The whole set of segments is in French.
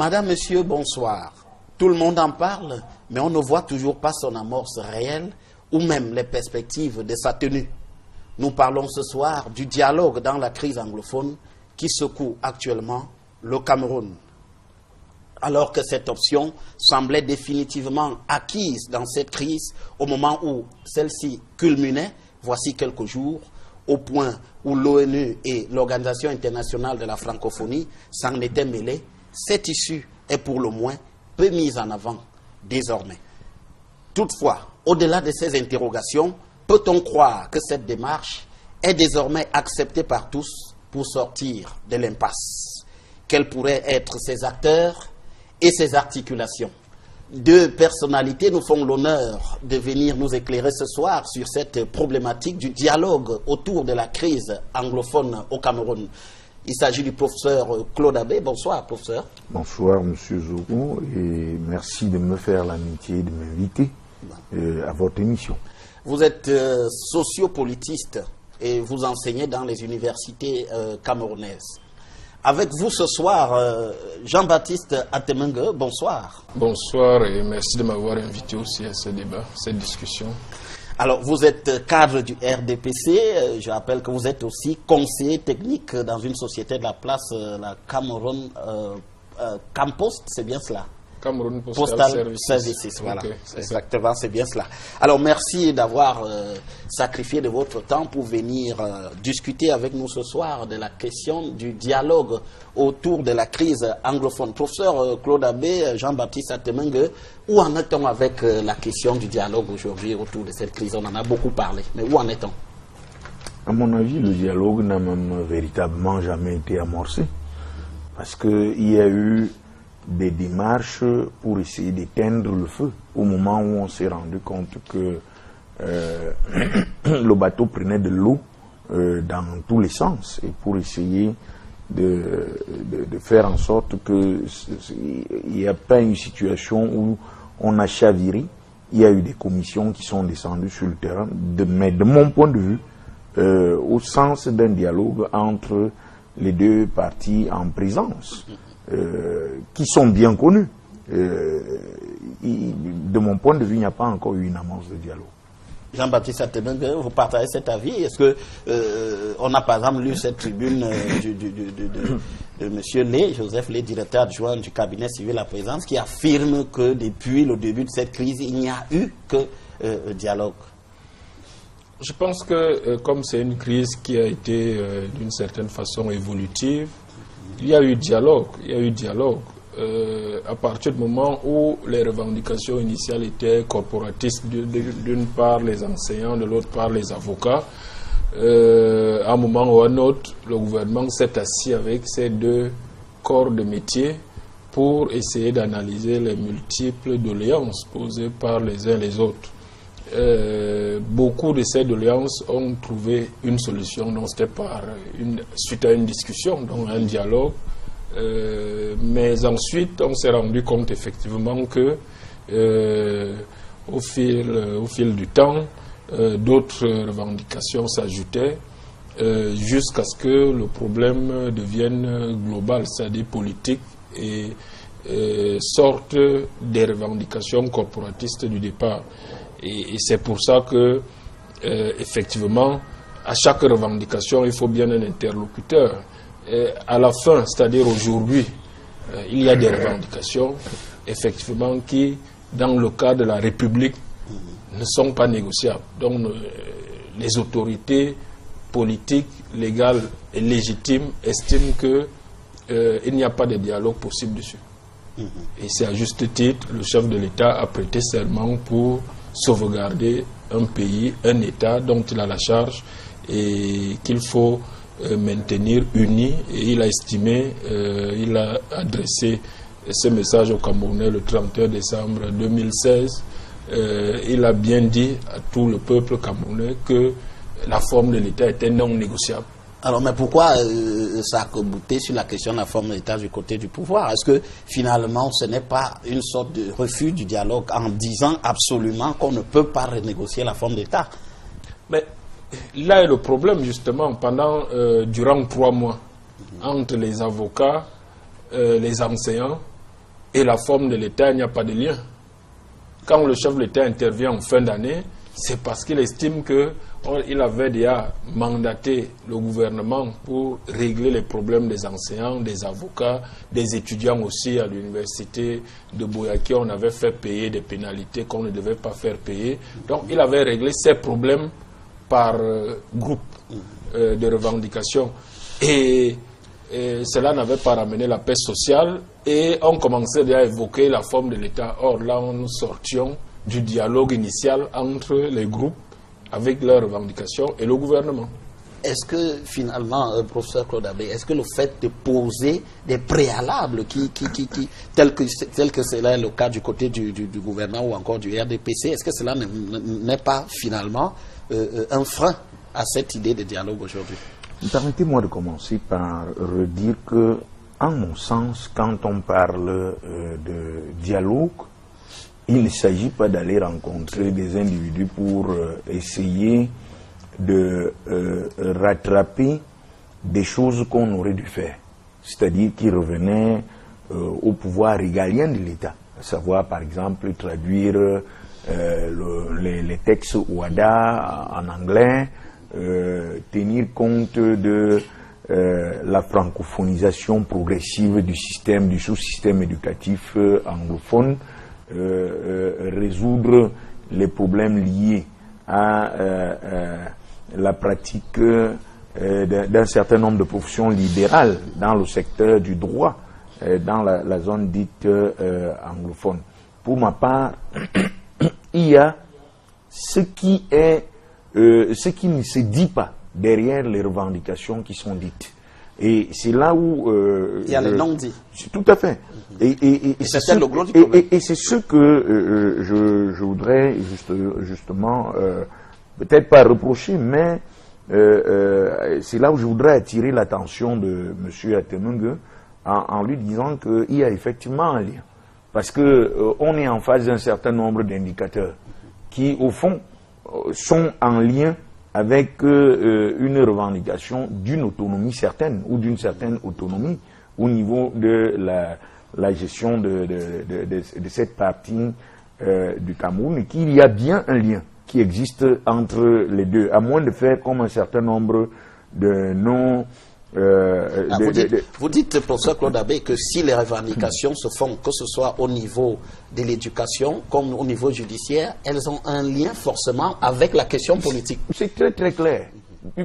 Madame, Monsieur, bonsoir. Tout le monde en parle, mais on ne voit toujours pas son amorce réelle ou même les perspectives de sa tenue. Nous parlons ce soir du dialogue dans la crise anglophone qui secoue actuellement le Cameroun. Alors que cette option semblait définitivement acquise dans cette crise, au moment où celle-ci culminait, voici quelques jours, au point où l'ONU et l'Organisation internationale de la francophonie s'en étaient mêlés, cette issue est pour le moins peu mise en avant désormais. Toutefois, au-delà de ces interrogations, peut-on croire que cette démarche est désormais acceptée par tous pour sortir de l'impasse? Quels pourraient être ses acteurs et ses articulations? Deux personnalités nous font l'honneur de venir nous éclairer ce soir sur cette problématique du dialogue autour de la crise anglophone au Cameroun. Il s'agit du professeur Claude Abbé. Bonsoir, professeur. Bonsoir, monsieur Zogo, et merci de me faire l'amitié de m'inviter à votre émission. Vous êtes sociopolitiste et vous enseignez dans les universités camerounaises. Avec vous ce soir, Jean-Baptiste Atemengue, bonsoir. Bonsoir et merci de m'avoir invité aussi à ce débat, cette discussion. Alors, vous êtes cadre du RDPC, je rappelle que vous êtes aussi conseiller technique dans une société de la place, la Cameroun Campost, c'est bien cela? Cameroun Postal Services, voilà, okay, exactement, c'est bien cela. Alors, merci d'avoir sacrifié de votre temps pour venir discuter avec nous ce soir de la question du dialogue autour de la crise anglophone. Professeur Claude Abbé, Jean-Baptiste Atemengue, où en est-on avec la question du dialogue aujourd'hui autour de cette crise? On en a beaucoup parlé, mais où en est-on? À mon avis, le dialogue n'a même véritablement jamais été amorcé, parce qu'il y a eu des démarches pour essayer d'éteindre le feu au moment où on s'est rendu compte que le bateau prenait de l'eau dans tous les sens, et pour essayer de faire en sorte qu'il n'y ait pas une situation où on a chaviré. Il y a eu des commissions qui sont descendues sur le terrain, mais de mon point de vue, au sens d'un dialogue entre les deux parties en présence, qui sont bien connus. De mon point de vue, il n'y a pas encore eu une amorce de dialogue. Jean-Baptiste Atemengue, vous partagez cet avis? Est-ce que on a par exemple lu cette tribune de M. Lé, Joseph Lé, directeur adjoint du cabinet civil à présence, qui affirme que depuis le début de cette crise, il n'y a eu que dialogue? Je pense que comme c'est une crise qui a été d'une certaine façon évolutive, il y a eu dialogue. À partir du moment où les revendications initiales étaient corporatistes, d'une part les enseignants, de l'autre part les avocats, à un moment ou à un autre, le gouvernement s'est assis avec ces deux corps de métier pour essayer d'analyser les multiples doléances posées par les uns et les autres. Beaucoup de ces doléances ont trouvé une solution, donc c'était suite à une discussion, donc un dialogue. Mais ensuite, on s'est rendu compte effectivement que au fil du temps, d'autres revendications s'ajoutaient jusqu'à ce que le problème devienne global, c'est-à-dire politique, et sorte des revendications corporatistes du départ. Et c'est pour ça que, effectivement, à chaque revendication, il faut bien un interlocuteur. À la fin, c'est-à-dire aujourd'hui, il y a des revendications, effectivement, qui, dans le cas de la République, ne sont pas négociables. Donc, les autorités politiques, légales et légitimes estiment qu'il n'y a pas de dialogue possible dessus. Et c'est à juste titre, le chef de l'État a prêté serment pour sauvegarder un pays, un État dont il a la charge et qu'il faut maintenir uni. Et il a estimé, il a adressé ce message au Camerounais le 31 décembre 2016. Il a bien dit à tout le peuple camerounais que la forme de l'État était non négociable. Alors, mais pourquoi ça a bouté sur la question de la forme de l'État du côté du pouvoir? Est-ce que finalement ce n'est pas une sorte de refus du dialogue en disant absolument qu'on ne peut pas renégocier la forme d'État? Mais là est le problème justement, durant 3 mois, entre les avocats, les enseignants et la forme de l'État, il n'y a pas de lien. Quand le chef de l'État intervient en fin d'année, c'est parce qu'il estime qu'il avait déjà mandaté le gouvernement pour régler les problèmes des enseignants, des avocats, des étudiants aussi à l'université de Boyaké. On avait fait payer des pénalités qu'on ne devait pas faire payer. Donc il avait réglé ces problèmes par groupe de revendications. Et cela n'avait pas ramené la paix sociale et on commençait déjà à évoquer la forme de l'État. Or là, nous sortions du dialogue initial entre les groupes avec leurs revendications et le gouvernement. Est-ce que finalement, professeur Claude Abbé, est-ce que le fait de poser des préalables tel que cela est le cas du côté du gouvernement ou encore du RDPC, est-ce que cela n'est pas finalement un frein à cette idée de dialogue aujourd'hui? Permettez-moi de commencer par redire que, en mon sens, quand on parle de dialogue, il ne s'agit pas d'aller rencontrer des individus pour essayer de rattraper des choses qu'on aurait dû faire. C'est-à-dire qui revenaient au pouvoir régalien de l'État. À savoir, par exemple, traduire les textes OHADA en anglais, tenir compte de la francophonisation progressive du système, du sous-système éducatif anglophone, résoudre les problèmes liés à la pratique d'un certain nombre de professions libérales dans le secteur du droit, dans la zone dite anglophone. Pour ma part, il y a ce qui ne se dit pas derrière les revendications qui sont dites. Et c'est là où... il y a les non-dits. Tout à fait. Et c'est ce que je voudrais justement, peut-être pas reprocher, mais c'est là où je voudrais attirer l'attention de M. Atemungue en lui disant qu'il y a effectivement un lien. Parce qu'on est en face d'un certain nombre d'indicateurs qui, au fond, sont en lien avec une revendication d'une autonomie certaine ou d'une certaine autonomie au niveau de la gestion de cette partie du Cameroun, et qu'il y a bien un lien qui existe entre les deux, à moins de faire comme un certain nombre de non... vous dites, professeur Claude Abbé, que si les revendications se font, que ce soit au niveau de l'éducation comme au niveau judiciaire, elles ont un lien forcément avec la question politique. C'est très très clair.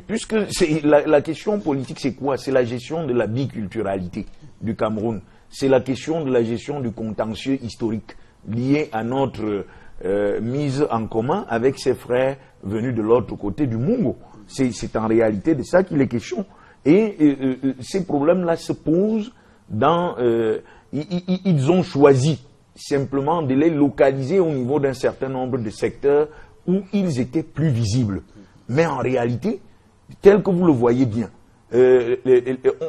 Puisque la question politique, c'est quoi? C'est la gestion de la biculturalité du Cameroun. C'est la question de la gestion du contentieux historique lié à notre mise en commun avec ses frères venus de l'autre côté du Mungo. C'est en réalité de ça qu'il est question. Et ces problèmes-là se posent dans... ils ont choisi simplement de les localiser au niveau d'un certain nombre de secteurs où ils étaient plus visibles. Mais en réalité, tel que vous le voyez bien,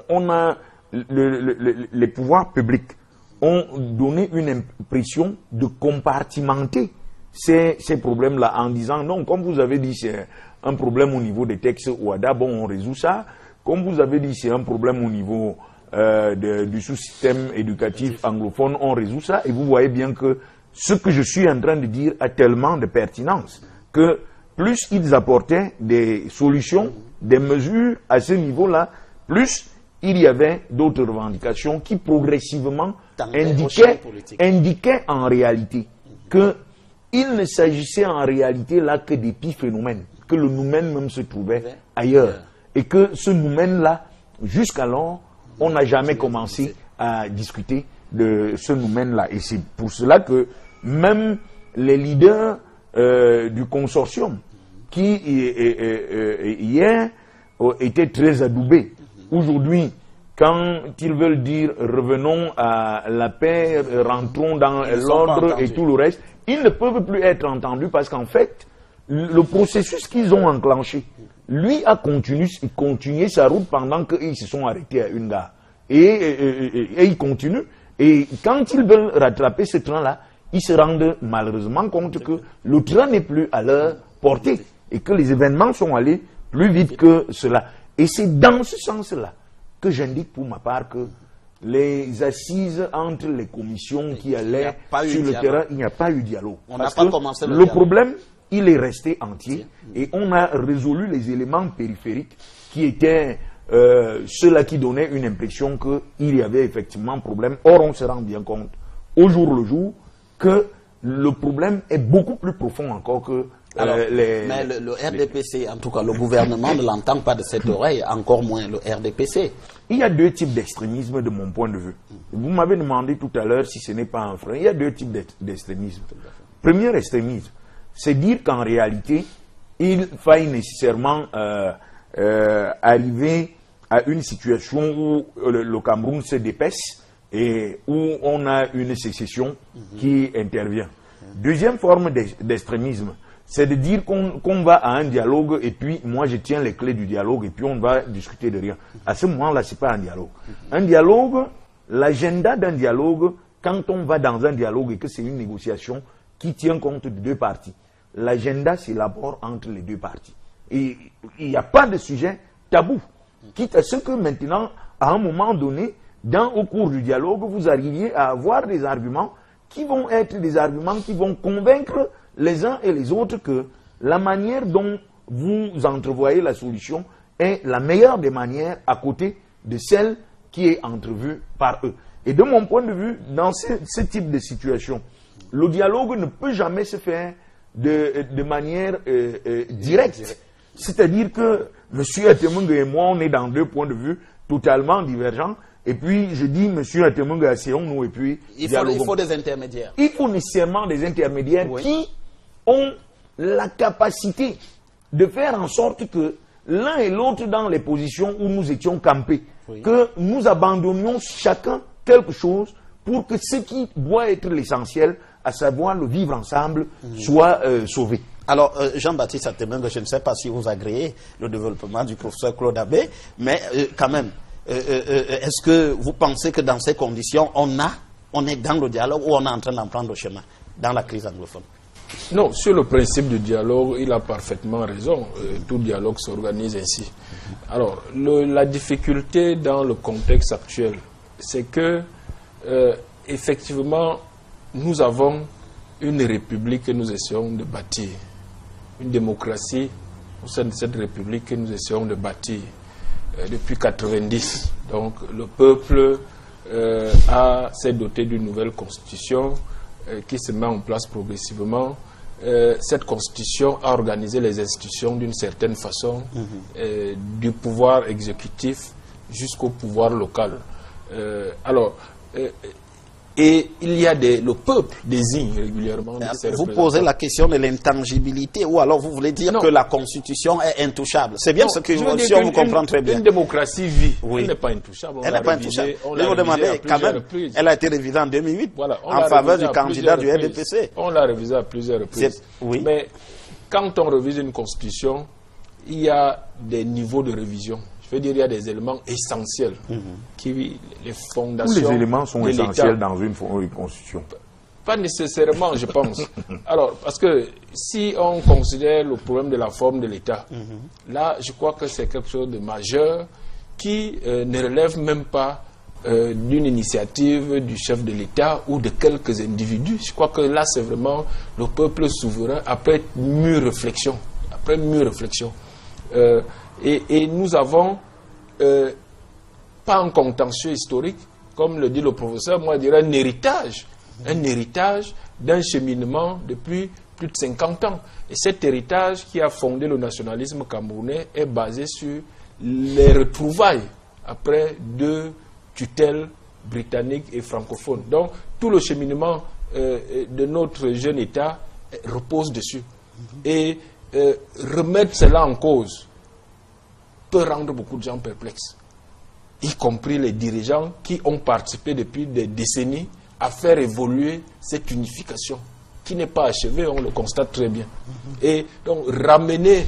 on a les pouvoirs publics ont donné une impression de compartimenter ces problèmes-là en disant non, comme vous avez dit, c'est un problème au niveau des textes OHADA, bon, on résout ça. Comme vous avez dit, c'est un problème au niveau du sous-système éducatif anglophone, on résout ça. Et vous voyez bien que ce que je suis en train de dire a tellement de pertinence que plus ils apportaient des solutions, des mesures à ce niveau-là, plus il y avait d'autres revendications qui progressivement indiquaient en réalité qu'il ne s'agissait en réalité là que d'épiphénomènes, que le noumène même se trouvait ailleurs. Et que ce noumène-là, jusqu'alors, on n'a jamais commencé à discuter de ce noumène-là. Et c'est pour cela que même les leaders du consortium, qui hier étaient très adoubés, aujourd'hui, quand ils veulent dire revenons à la paix, rentrons dans l'ordre et tout le reste, ils ne peuvent plus être entendus parce qu'en fait, le processus qu'ils ont enclenché, lui a continué sa route pendant qu'ils se sont arrêtés à une gare. Et ils continuent. Et quand ils veulent rattraper ce train-là, ils se rendent malheureusement compte que le train n'est plus à leur portée et que les événements sont allés plus vite que cela. Et c'est dans ce sens-là que j'indique pour ma part que les assises entre les commissions qui allaient sur le terrain, il n'y a pas eu de dialogue. On n'a pas commencé le problème, il est resté entier et on a résolu les éléments périphériques qui étaient ceux-là qui donnaient une impression qu'il y avait effectivement problème. Or, on se rend bien compte, au jour le jour, que le problème est beaucoup plus profond encore que mais le RDPC, en tout cas, le gouvernement ne l'entend pas de cette oreille, encore moins le RDPC. Il y a deux types d'extrémisme de mon point de vue. Vous m'avez demandé tout à l'heure si ce n'est pas un frein. Il y a deux types d'extrémisme. Premier extrémisme, c'est dire qu'en réalité, il faille nécessairement arriver à une situation où le Cameroun se dépèce et où on a une sécession qui intervient. Deuxième forme d'extrémisme, c'est de dire qu'on va à un dialogue et puis moi je tiens les clés du dialogue et puis on va discuter de rien. À ce moment-là, ce n'est pas un dialogue. Un dialogue, l'agenda d'un dialogue, quand on va dans un dialogue et que c'est une négociation qui tient compte de deux parties, l'agenda s'élabore entre les deux parties. Et il n'y a pas de sujet tabou. Quitte à ce que maintenant, à un moment donné, au cours du dialogue, vous arriviez à avoir des arguments qui vont être des arguments qui vont convaincre les uns et les autres que la manière dont vous entrevoyez la solution est la meilleure des manières à côté de celle qui est entrevue par eux. Et de mon point de vue, dans ce type de situation, le dialogue ne peut jamais se faire de manière directe. C'est-à-dire que M. Atemunga et moi, on est dans deux points de vue totalement divergents. Et puis, je dis, M. Atemunga, asseyons-nous et puis... Il faut des intermédiaires. Il faut nécessairement des intermédiaires qui ont la capacité de faire en sorte que l'un et l'autre dans les positions où nous étions campés, que nous abandonnions chacun quelque chose pour que ce qui doit être l'essentiel, à savoir le vivre ensemble, soit sauvé. Alors, Jean-Baptiste Atemunga, je ne sais pas si vous agréez le développement du professeur Claude Abbé, mais quand même, est-ce que vous pensez que dans ces conditions, on est dans le dialogue ou on est en train d'en prendre le chemin dans la crise anglophone? Non, sur le principe du dialogue, il a parfaitement raison. Tout dialogue s'organise ainsi. Alors, la difficulté dans le contexte actuel, c'est que, effectivement, nous avons une république que nous essayons de bâtir. Une démocratie au sein de cette république que nous essayons de bâtir depuis 1990. Donc, le peuple s'est doté d'une nouvelle constitution qui se met en place progressivement. Cette constitution a organisé les institutions d'une certaine façon, du pouvoir exécutif jusqu'au pouvoir local. Et il y a le peuple désigne régulièrement. Vous posez la question de l'intangibilité ou alors vous voulez dire que la constitution est intouchable. C'est bien ce que si on vous comprend très bien. Une démocratie vit, elle n'est pas intouchable. Elle n'est pas intouchable. Je vous demandais quand même, elle a été révisée en 2008 en faveur du candidat du RDPC. On l'a révisée à plusieurs reprises. Mais quand on révise une constitution, il y a des niveaux de révision. Je veux dire, il y a des éléments essentiels qui, les fondations. Tous les éléments sont essentiels dans une constitution. Pas nécessairement, je pense. Alors, parce que si on considère le problème de la forme de l'État, là, je crois que c'est quelque chose de majeur qui ne relève même pas d'une initiative du chef de l'État ou de quelques individus. Je crois que là, c'est vraiment le peuple souverain après mûre réflexion. Et nous avons pas un contentieux historique, comme le dit le professeur, moi je dirais un héritage d'un cheminement depuis plus de 50 ans. Et cet héritage qui a fondé le nationalisme camerounais est basé sur les retrouvailles après 2 tutelles britanniques et francophones. Donc tout le cheminement de notre jeune État repose dessus. Et remettre cela en cause peut rendre beaucoup de gens perplexes, y compris les dirigeants qui ont participé depuis des décennies à faire évoluer cette unification, qui n'est pas achevée, on le constate très bien. Et donc ramener,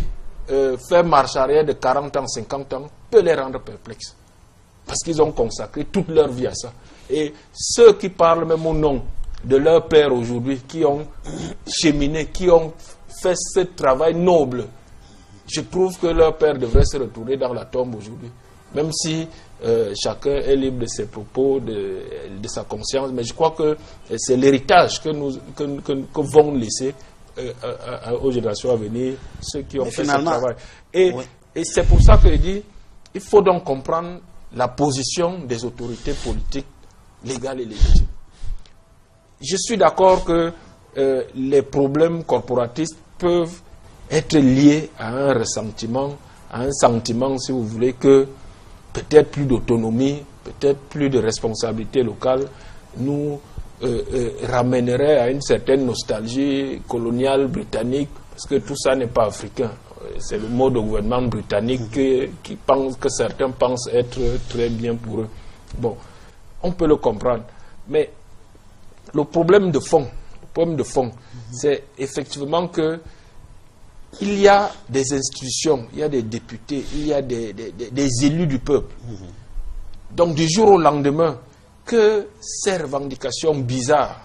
faire marche arrière de 40 ans, 50 ans, peut les rendre perplexes, parce qu'ils ont consacré toute leur vie à ça. Et ceux qui parlent même au nom de leur père aujourd'hui, qui ont cheminé, qui ont fait ce travail noble, je trouve que leur père devrait se retourner dans la tombe aujourd'hui. Même si chacun est libre de ses propos, de sa conscience, mais je crois que c'est l'héritage que vont laisser aux générations à venir ceux qui ont fait ce travail. Et c'est pour ça que je dis, il faut donc comprendre la position des autorités politiques légales et légitimes. Je suis d'accord que les problèmes corporatistes peuvent être liés à un ressentiment, à un sentiment, si vous voulez, que peut-être plus d'autonomie, peut-être plus de responsabilité locale nous ramènerait à une certaine nostalgie coloniale britannique, parce que tout ça n'est pas africain. C'est le mode de gouvernement britannique que certains pensent être très bien pour eux. Bon, on peut le comprendre. Mais le problème de fond, c'est effectivement que il y a des institutions, il y a des députés, il y a des élus du peuple. Donc du jour au lendemain, que ces revendications bizarres,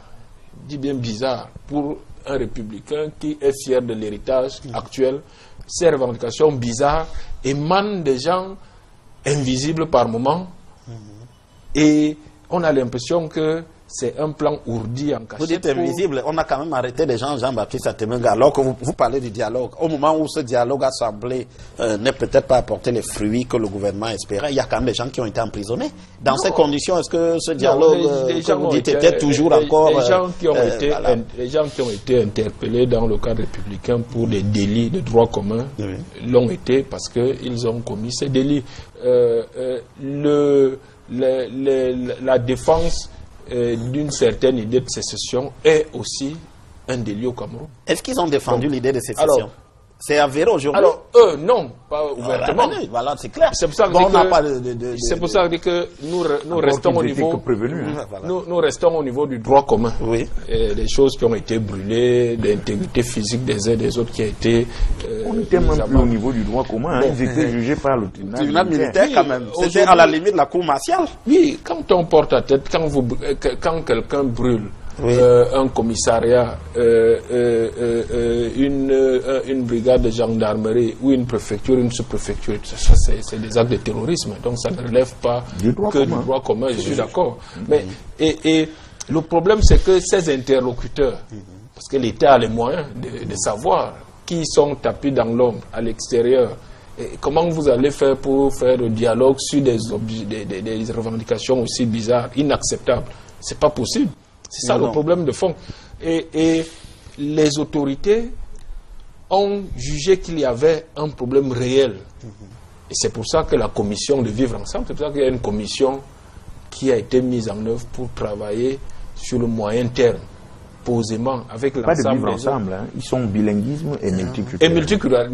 je dis bien bizarres, pour un républicain qui est fier de l'héritage actuel, ces revendications bizarres émanent des gens invisibles par moment, et on a l'impression que c'est un plan ourdi en cachette. Vous dites invisible, on a quand même arrêté des gens, Jean-Baptiste Atemenga, alors que vous parlez du dialogue. Au moment où ce dialogue a semblé n'est peut-être pas apporter les fruits que le gouvernement espérait, il y a quand même des gens qui ont été emprisonnés. Dans ces conditions, est-ce que ce dialogue, que vous dites, était toujours encore... Les gens qui ont été interpellés dans le cadre républicain pour des délits de droit commun l'ont été parce qu'ils ont commis ces délits. La défense d'une certaine idée de sécession est aussi un délit au Cameroun. Est-ce qu'ils ont défendu l'idée de sécession? C'est avéré aujourd'hui? Alors, eux, non, pas ouvertement. Voilà, c'est clair. C'est pour ça que je dis que nous restons au niveau... Nous restons au niveau du droit commun. Oui. Des choses qui ont été brûlées, l'intégrité physique des uns et des autres qui a été... on était même plus au niveau du droit commun. Ils étaient jugés par le tribunal militaire quand même. C'était à la limite de la cour martiale. Oui, quand on porte à tête, quand quelqu'un brûle, un commissariat, une brigade de gendarmerie ou une préfecture, une sous-préfecture, ça c'est des actes de terrorisme, donc ça ne relève pas du droit commun, je suis d'accord. Mais et le problème c'est que ces interlocuteurs, parce que l'État a les moyens de savoir qui sont tapis dans l'ombre à l'extérieur, et comment vous allez faire pour faire le dialogue sur des revendications aussi bizarres, inacceptables? C'est pas possible. C'est ça le problème de fond. Et les autorités ont jugé qu'il y avait un problème réel. Et c'est pour ça que la commission de vivre ensemble, c'est pour ça qu'il y a une commission qui a été mise en œuvre pour travailler sur le moyen terme, posément, avec l'ensemble. Pas de vivre ensemble, hein. Ils sont bilinguisme et multiculturalisme. Et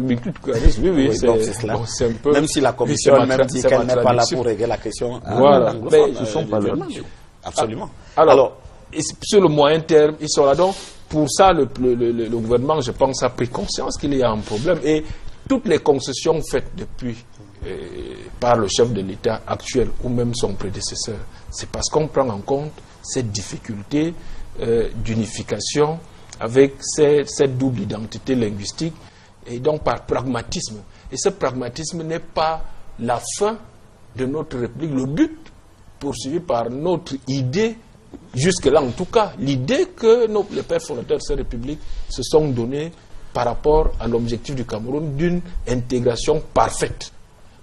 multiculturalisme, oui, c'est un peu... Même si la commission elle-même dit qu'elle n'est pas là pour régler la question. Voilà, mais ce sont pas leurs missions. Absolument. Alors, sur le moyen terme, ils sont là. Donc, pour ça, le gouvernement, je pense, a pris conscience qu'il y a un problème. Et toutes les concessions faites depuis par le chef de l'État actuel ou même son prédécesseur, c'est parce qu'on prend en compte cette difficulté d'unification avec cette double identité linguistique, et donc par pragmatisme. Et ce pragmatisme n'est pas la fin de notre République, le but poursuivi par notre idée. Jusque-là, en tout cas, l'idée que les pères fondateurs de cette République se sont donnés par rapport à l'objectif du Cameroun d'une intégration parfaite.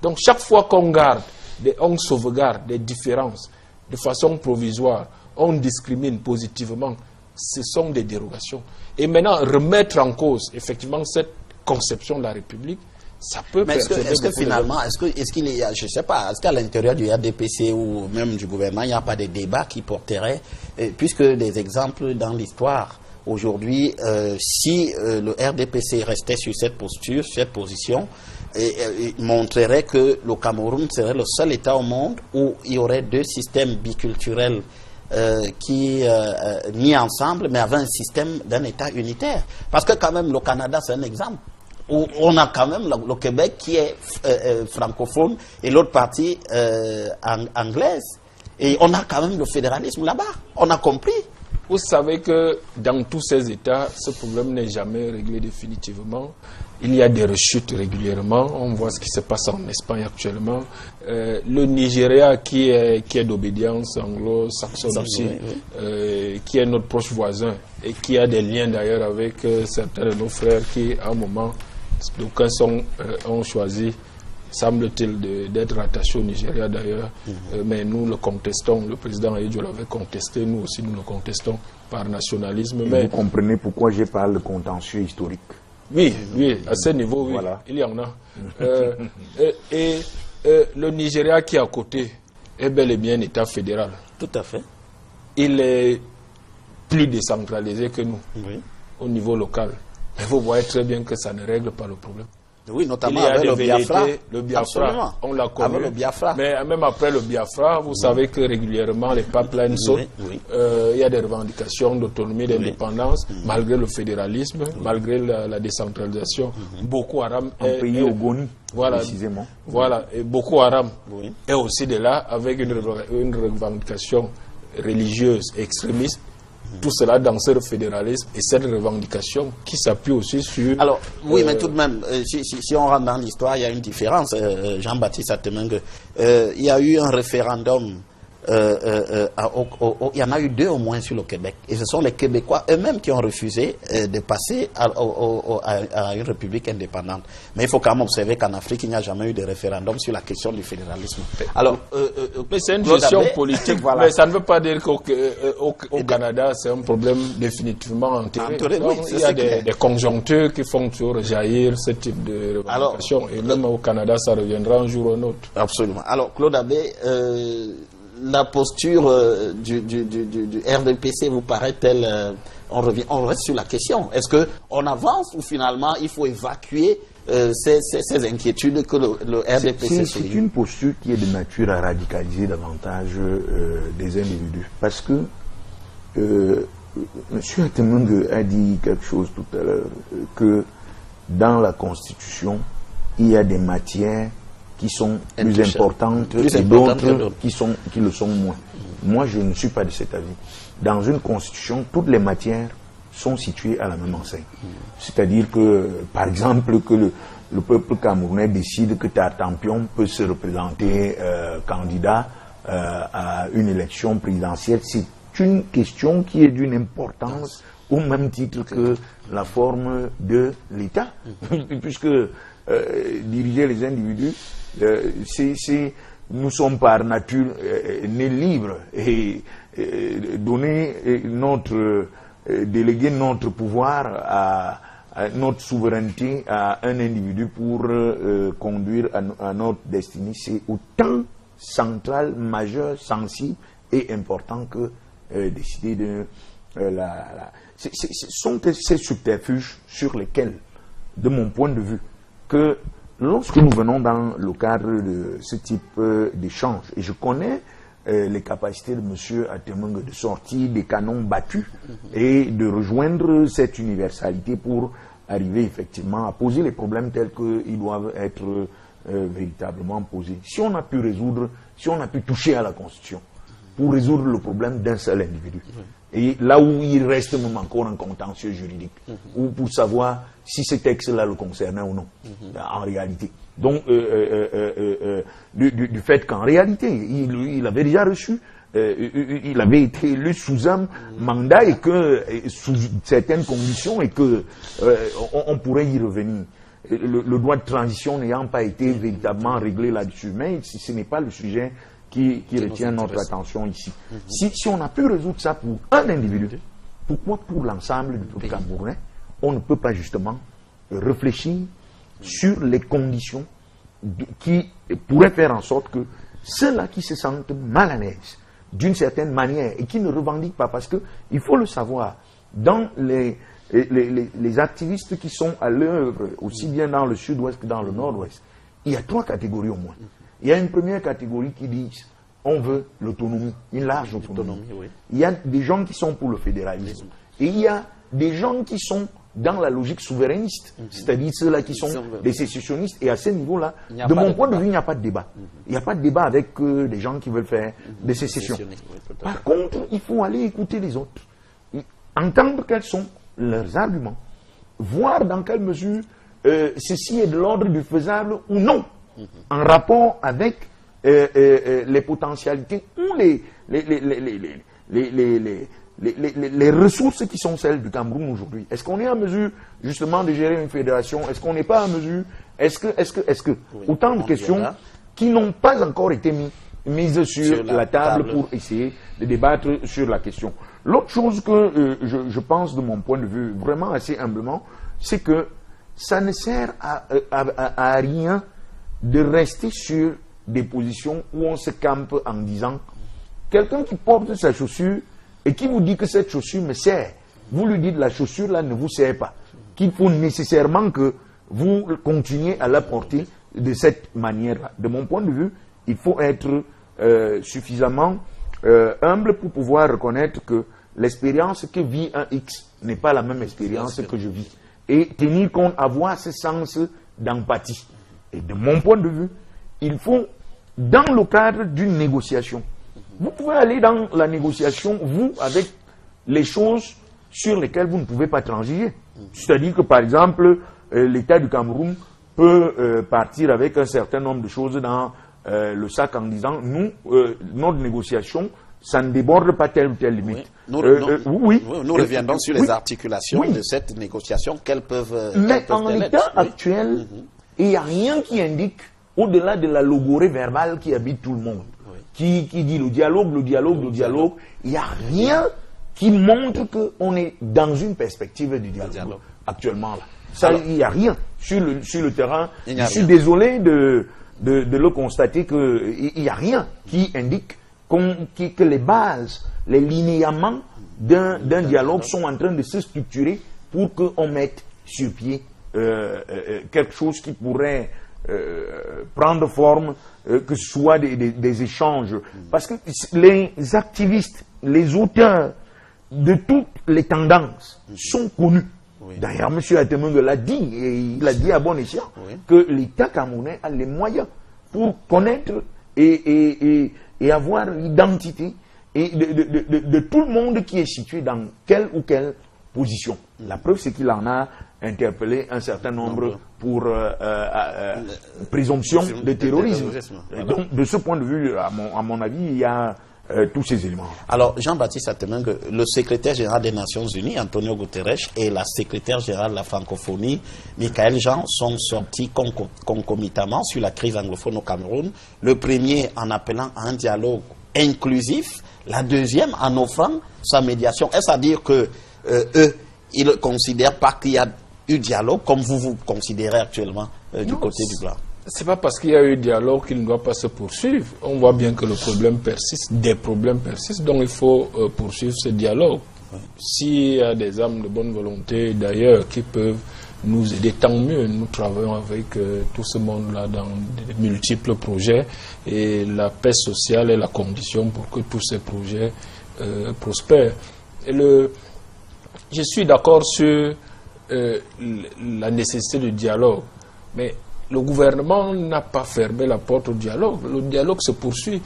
Donc, chaque fois qu'on sauvegarde des différences de façon provisoire, on discrimine positivement, ce sont des dérogations. Et maintenant, remettre en cause, effectivement, cette conception de la République, ça peut... Mais est-ce que finalement, est-ce qu'il y a, je ne sais pas, est-ce qu'à l'intérieur du RDPC ou même du gouvernement, il n'y a pas de débat qui porterait, puisque des exemples dans l'histoire, aujourd'hui, si le RDPC restait sur cette posture, cette position, montrerait que le Cameroun serait le seul État au monde où il y aurait deux systèmes biculturels qui mis ensemble, mais avec un système d'un État unitaire. Parce que quand même, le Canada, c'est un exemple. Où on a quand même le Québec qui est francophone et l'autre partie anglaise. Et on a quand même le fédéralisme là-bas. On a compris. Vous savez que dans tous ces États, ce problème n'est jamais réglé définitivement. Il y a des rechutes régulièrement. On voit ce qui se passe en Espagne actuellement. Le Nigeria, qui est d'obédience anglo-saxonne aussi, qui est notre proche voisin et qui a des liens d'ailleurs avec certains de nos frères qui, à un moment, d'aucuns ont choisi, semble-t-il, d'être rattachés au Nigeria d'ailleurs. Mais nous le contestons. Le président Aïdjo l'avait contesté. Nous aussi, nous le contestons par nationalisme. Mais vous comprenez pourquoi je parle de contentieux historique. Oui, à ce niveau, oui, voilà. Il y en a. Le Nigeria qui est à côté est bel et bien un État fédéral. Tout à fait. Il est plus décentralisé que nous, au niveau local. Mais vous voyez très bien que ça ne règle pas le problème. Oui, notamment avec le Biafra. Le Biafra, on l'a connu. Avec le Biafra. Mais même après le Biafra, vous savez que régulièrement les pipelines sautent. Il y a des revendications d'autonomie, d'indépendance, malgré le fédéralisme, malgré la décentralisation. Boko Haram un pays Ogoni, précisément. Voilà, et Boko Haram est aussi de là avec une revendication religieuse extrémiste. Tout cela dans ce fédéralisme et cette revendication qui s'appuie aussi sur... Alors, oui, mais tout de même, si on rentre dans l'histoire, il y a une différence. Jean-Baptiste Atemengue, il y a eu un référendum, il y en a eu 2 au moins sur le Québec. Et ce sont les Québécois eux-mêmes qui ont refusé de passer à une république indépendante. Mais il faut quand même observer qu'en Afrique, il n'y a jamais eu de référendum sur la question du fédéralisme. Alors, mais c'est une gestion politique. Voilà. Mais ça ne veut pas dire qu'au Canada, c'est un problème définitivement enterré. Donc, il y a des conjonctures qui font toujours rejaillir ce type de revendication. Et même au Canada, ça reviendra un jour ou un autre. Absolument. Alors, Claude Abbé, la posture du RDPC vous paraît-elle, on reste sur la question, est-ce qu'on avance ou finalement il faut évacuer ces inquiétudes que le RDPC c'est une posture qui est de nature à radicaliser davantage des individus, parce que M. Atemengue a dit quelque chose tout à l'heure, que dans la Constitution il y a des matières qui sont plus importantes et d'autres qui le sont moins. Moi, je ne suis pas de cet avis. Dans une constitution, toutes les matières sont situées à la même enseigne. C'est-à-dire que, par exemple, que le peuple camerounais décide que Tartampion peut se représenter candidat à une élection présidentielle. C'est une question qui est d'une importance au même titre que la forme de l'État. Puisque diriger les individus, nous sommes par nature nés libres et déléguer notre pouvoir à notre souveraineté à un individu pour conduire à notre destinée, c'est autant central, majeur, sensible et important que décider de ce sont ces subterfuges sur lesquels, de mon point de vue, que lorsque nous venons dans le cadre de ce type d'échange, et je connais les capacités de M. Atemengue de sortir des canons battus et de rejoindre cette universalité pour arriver effectivement à poser les problèmes tels qu'ils doivent être véritablement posés. Si on a pu résoudre, si on a pu toucher à la Constitution pour résoudre le problème d'un seul individu, et là où il reste même encore un contentieux juridique, ou pour savoir si ce texte-là le concernait ou non, en réalité. Donc, du fait qu'en réalité, il avait déjà reçu, il avait été élu sous un mandat et que, sous certaines conditions, et que on pourrait y revenir. Le droit de transition n'ayant pas été véritablement réglé là-dessus, mais ce n'est pas le sujet qui retient notre attention ici. Si on a pu résoudre ça pour un individu, pourquoi pour l'ensemble du peuple camerounais, on ne peut pas justement réfléchir sur les conditions qui pourraient faire en sorte que ceux-là qui se sentent mal à l'aise, d'une certaine manière, et qui ne revendiquent pas, parce qu'il faut le savoir, dans les activistes qui sont à l'œuvre, aussi bien dans le sud-ouest que dans le nord-ouest, il y a 3 catégories au moins. Il y a une première catégorie qui dit on veut l'autonomie, une large autonomie. Il y a des gens qui sont pour le fédéralisme. Et il y a des gens qui sont dans la logique souverainiste, c'est-à-dire ceux-là qui sont des sécessionnistes. Et à ce niveau-là, de mon point de vue, il n'y a pas de débat. Il n'y a pas de débat avec des gens qui veulent faire des sécessions. Par contre, il faut aller écouter les autres. entendre quels sont leurs arguments, voir dans quelle mesure ceci est de l'ordre du faisable ou non, en rapport avec les potentialités ou les ressources qui sont celles du Cameroun aujourd'hui. Est-ce qu'on est en mesure justement de gérer une fédération? Est-ce qu'on n'est pas en mesure? Est-ce que oui, autant de questions qui n'ont pas encore été mises sur la table pour essayer de débattre sur la question. L'autre chose que je pense de mon point de vue, vraiment assez humblement, c'est que ça ne sert à rien de rester sur des positions où on se campe en disant quelqu'un qui porte sa chaussure et qui vous dit que cette chaussure me sert, vous lui dites la chaussure là ne vous sert pas, qu'il faut nécessairement que vous continuiez à la porter de cette manière-là. De mon point de vue, il faut être suffisamment humble pour pouvoir reconnaître que l'expérience que vit un X n'est pas la même expérience que je vis. Et tenir compte, avoir ce sens d'empathie. Et de mon point de vue, il faut, dans le cadre d'une négociation, vous pouvez aller dans la négociation, vous, avec les choses sur lesquelles vous ne pouvez pas transiger. C'est-à-dire que, par exemple, l'État du Cameroun peut partir avec un certain nombre de choses dans le sac en disant, nous, notre négociation, ça ne déborde pas telle ou telle limite. Oui. Nous reviendrons sur les articulations de cette négociation, quelles peuvent mais en l'état actuel, il n'y a rien qui indique, au-delà de la logorée verbale qui habite tout le monde, qui dit le dialogue, il n'y a rien qui montre qu'on est dans une perspective du dialogue actuellement. Là. Ça, il n'y a rien sur le terrain. Je suis désolé de le constater qu'il n'y a rien qui indique que les bases, les linéaments d'un dialogue sont en train de se structurer pour qu'on mette sur pied quelque chose qui pourrait prendre forme, que ce soit des échanges. Parce que les activistes, les auteurs de toutes les tendances sont connus. D'ailleurs, M. Atemeng l'a dit, et il l'a dit à bon escient, que l'État camerounais a les moyens pour connaître et avoir l'identité de tout le monde qui est situé dans quelle ou quelle position. La preuve, c'est qu'il en a interpellé un certain nombre pour présomption de terrorisme. Donc, de ce point de vue, à mon avis, il y a tous ces éléments. Alors, Jean-Baptiste Atemeng, le secrétaire général des Nations Unies, Antonio Guterres, et la secrétaire générale de la francophonie, Michael Jean, sont sortis concomitamment sur la crise anglophone au Cameroun. Le premier en appelant à un dialogue inclusif, la deuxième en offrant sa médiation. Est-ce à dire que eux, ils ne considèrent pas qu'il y a eu dialogue comme vous considérez actuellement du côté du blanc? C'est pas parce qu'il y a eu dialogue qu'il ne doit pas se poursuivre. On voit bien que le problème persiste, des problèmes persistent, donc il faut poursuivre ce dialogue. S'il y a des âmes de bonne volonté d'ailleurs qui peuvent nous aider, tant mieux. Nous travaillons avec tout ce monde-là dans de multiples projets et la paix sociale est la condition pour que tous ces projets prospèrent. Et je suis d'accord sur la nécessité du dialogue, mais le gouvernement n'a pas fermé la porte au dialogue. Le dialogue se poursuit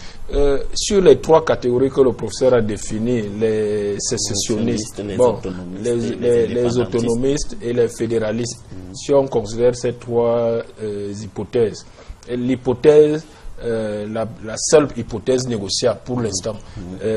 sur les trois catégories que le professeur a définies, les sécessionnistes, les autonomistes et les fédéralistes. Si on considère ces trois hypothèses, l'hypothèse, la seule hypothèse négociable pour l'instant,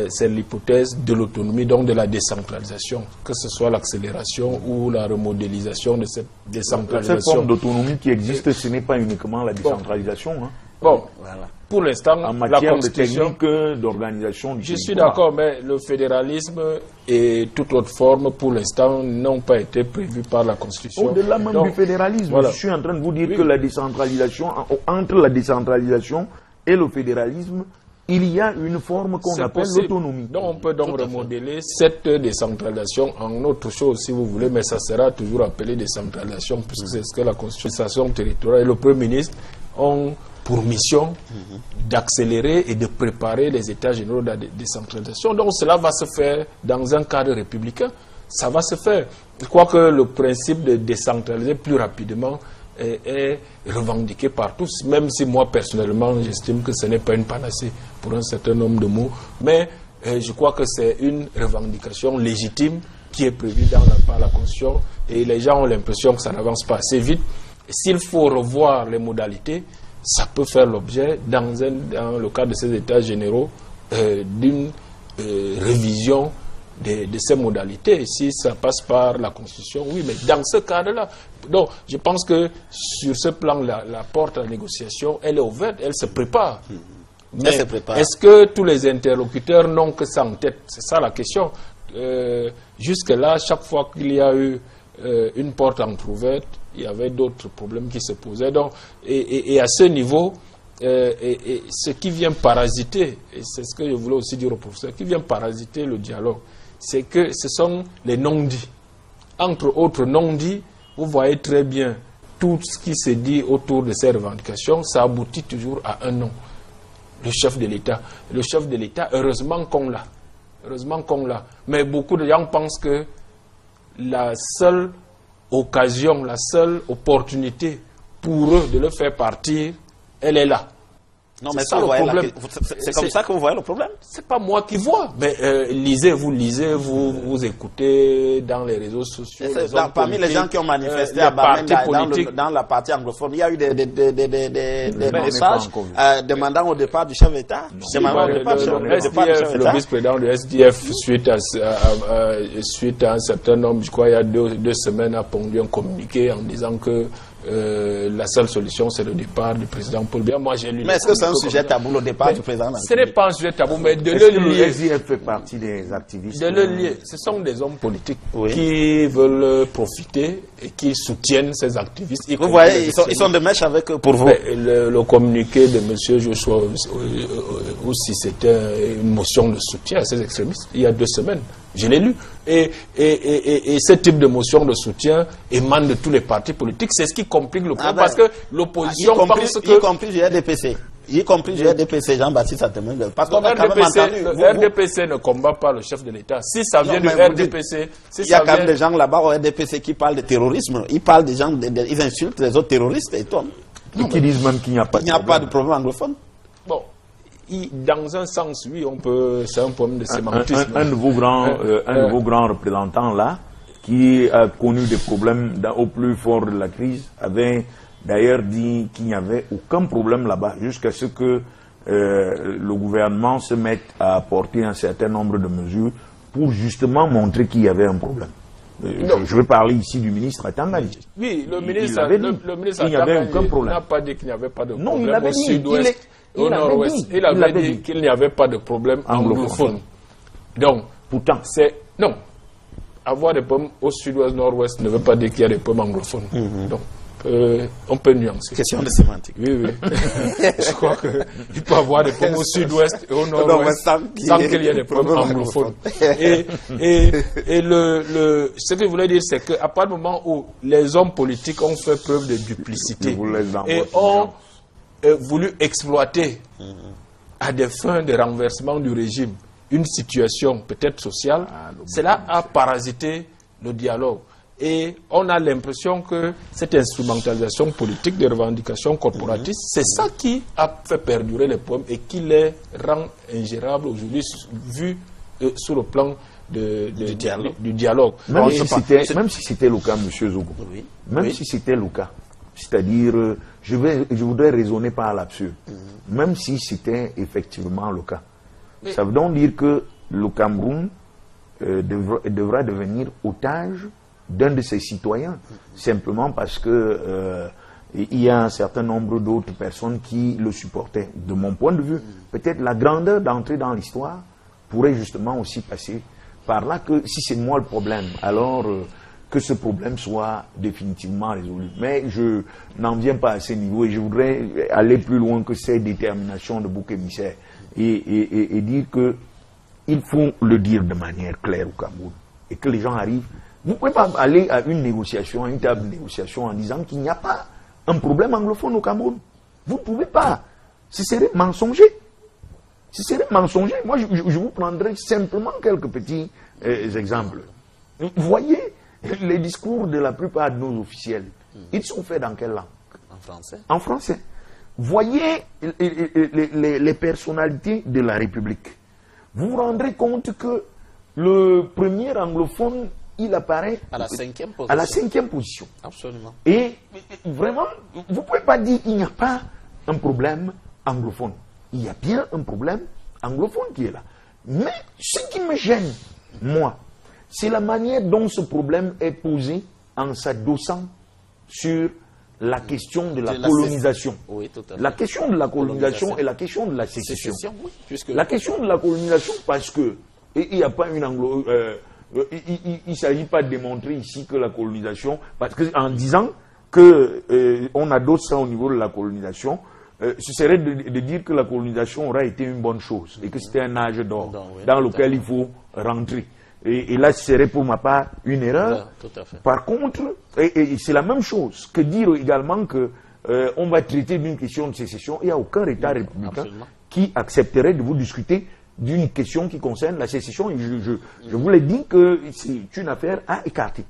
c'est l'hypothèse de l'autonomie, donc de la décentralisation, que ce soit l'accélération ou la remodélisation de cette décentralisation. Cette forme d'autonomie qui existe, ce n'est pas uniquement la décentralisation. Voilà. Pour l'instant, en matière de technique d'organisation. Je suis d'accord, mais le fédéralisme et toute autre forme, pour l'instant, n'ont pas été prévus par la Constitution. Au-delà même du fédéralisme, je suis en train de vous dire que la décentralisation, entre la décentralisation et le fédéralisme, il y a une forme qu'on appelle l'autonomie. Donc on peut donc remodeler cette décentralisation en autre chose, si vous voulez, mais ça sera toujours appelé décentralisation, puisque c'est ce que la Constitution territoriale et le Premier ministre ont pour mission d'accélérer et de préparer les états généraux de la décentralisation. Donc cela va se faire dans un cadre républicain. Ça va se faire. Je crois que le principe de décentraliser plus rapidement est revendiqué par tous, même si moi personnellement j'estime que ce n'est pas une panacée pour un certain nombre de mots, mais je crois que c'est une revendication légitime qui est prévu par la Constitution, et les gens ont l'impression que ça n'avance pas assez vite. S'il faut revoir les modalités, ça peut faire l'objet, dans le cadre de ces états généraux, d'une révision de ces modalités. Si ça passe par la Constitution, oui, mais dans ce cadre-là. Donc, je pense que sur ce plan, la porte à la négociation, elle est ouverte, elle se prépare. Mais est-ce que tous les interlocuteurs n'ont que ça en tête? C'est ça la question. Jusque-là, chaque fois qu'il y a eu une porte entrouverte, il y avait d'autres problèmes qui se posaient. Donc, et à ce niveau, ce qui vient parasiter, et c'est ce que je voulais aussi dire au professeur, qui vient parasiter le dialogue, c'est que ce sont les non-dits. Entre autres non-dits, vous voyez très bien tout ce qui se dit autour de ces revendications, ça aboutit toujours à un nom. Le chef de l'État. Le chef de l'État, heureusement qu'on l'a. Heureusement qu'on l'a. Mais beaucoup de gens pensent que la seule occasion, la seule opportunité pour eux de le faire partir, elle est là. Non, mais ça, c'est comme ça que vous voyez le problème. C'est pas moi qui vois. Mais vous écoutez dans les réseaux sociaux. Parmi les gens qui ont manifesté à Bamenda, dans la partie anglophone, il y a eu des messages demandant au départ du chef d'État. Le vice-président du SDF, suite à un certain nombre, je crois il y a deux semaines, a pondu un communiqué en disant que la seule solution, c'est le départ du président Paul Biya. Moi, j'ai lu. Mais est-ce que c'est un sujet tabou, le départ du président? Ce n'est pas un sujet tabou, mais de le lier. Le SDF fait partie des activistes. De le lier. Ce sont des hommes politiques qui veulent profiter et qui soutiennent ces activistes. Vous voyez, ils sont de mèche avec eux pour vous. Le communiqué de M. Joshua, ou si c'était une motion de soutien à ces extrémistes, il y a 2 semaines. Je l'ai lu. Et ce type de motion de soutien émane de tous les partis politiques. C'est ce qui complique le problème. Parce que l'opposition pense que... Y compris du RDPC. Y compris du RDPC, Jean-Baptiste Satemengue. Parce qu'on a quand même entendu... Le RDPC ne combat pas le chef de l'État. Si ça vient du RDPC... Il y a quand même des gens là-bas au RDPC qui parlent de terrorisme. Ils parlent des gens... Ils insultent les autres terroristes et tout. Et qui disent même qu'il n'y a pas de problème anglophone. Bon. Dans un sens, oui, on peut. C'est un problème de sémantisme. Un nouveau grand représentant là, qui a connu des problèmes au plus fort de la crise, avait d'ailleurs dit qu'il n'y avait aucun problème là-bas, jusqu'à ce que le gouvernement se mette à apporter un certain nombre de mesures pour justement montrer qu'il y avait un problème. Je veux parler ici du ministre Atangani. Oui, le ministre Atangani n'a pas dit qu'il n'y avait pas de problème. Non, il avait dit Sud-Ouest. Au nord-ouest, il avait dit qu'il n'y avait pas de problème anglophone. Donc, pourtant, non. Avoir des problèmes au sud-ouest, nord-ouest ne veut pas dire qu'il y a des problèmes anglophones. Donc, on peut nuancer. Question de sémantique. Oui. Je crois qu'il peut y avoir des problèmes au sud-ouest et au nord-ouest sans qu'il y ait des problèmes anglophones. Et ce que je voulais dire, c'est qu'à partir du moment où les hommes politiques ont fait preuve de duplicité et ont voulu exploiter à des fins de renversement du régime une situation peut-être sociale, cela a parasité le dialogue. Et on a l'impression que cette instrumentalisation politique des revendications corporatistes, c'est ça qui a fait perdurer les problèmes et qui les rend ingérables aujourd'hui, vu sur le plan du dialogue. Même si c'était le cas, M. Zogo, même si c'était le cas, c'est-à-dire, je voudrais raisonner par l'absurde, même si c'était effectivement le cas. Ça veut donc dire que le Cameroun devra devenir otage d'un de ses citoyens, simplement parce que il y a un certain nombre d'autres personnes qui le supportaient. De mon point de vue, peut-être la grandeur d'entrer dans l'histoire pourrait justement aussi passer par là, que si c'est moi le problème, alors que ce problème soit définitivement résolu. Mais je n'en viens pas à ce niveau et je voudrais aller plus loin que ces déterminations de bouc émissaire et dire que il faut le dire de manière claire au Cameroun et que les gens arrivent. Vous ne pouvez pas aller à une négociation, à une table de négociation en disant qu'il n'y a pas un problème anglophone au Cameroun. Vous ne pouvez pas. Ce serait mensonger. Ce serait mensonger. Moi, je vous prendrai simplement quelques petits exemples. Vous voyez les discours de la plupart de nos officiels. Ils sont faits dans quelle langue? En français. En français. Voyez les personnalités de la République. Vous vous rendrez compte que le premier anglophone il apparaît à la 5e position. À la 5e position. Absolument. Et vraiment, vous ne pouvez pas dire qu'il n'y a pas un problème anglophone. Il y a bien un problème anglophone qui est là. Mais ce qui me gêne, moi, c'est la manière dont ce problème est posé en s'adossant sur la question de la colonisation. Oui, tout à fait. La question de la colonisation et la question de la sécession. Oui, la question de la colonisation, parce que il n'y a pas une anglo... il ne s'agit pas de démontrer ici que la colonisation... Parce qu'en disant qu'on adosse ça au niveau de la colonisation, ce serait de dire que la colonisation aura été une bonne chose et que c'était un âge d'or dans lequel il faut rentrer. Et là, ce serait pour ma part une erreur. Tout à fait. Par contre, et c'est la même chose que dire également que on va traiter d'une question de sécession. Il n'y a aucun État républicain qui accepterait de vous discuter d'une question qui concerne la sécession. Et je vous l'ai dit que c'est une affaire à écarter.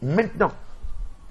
Maintenant,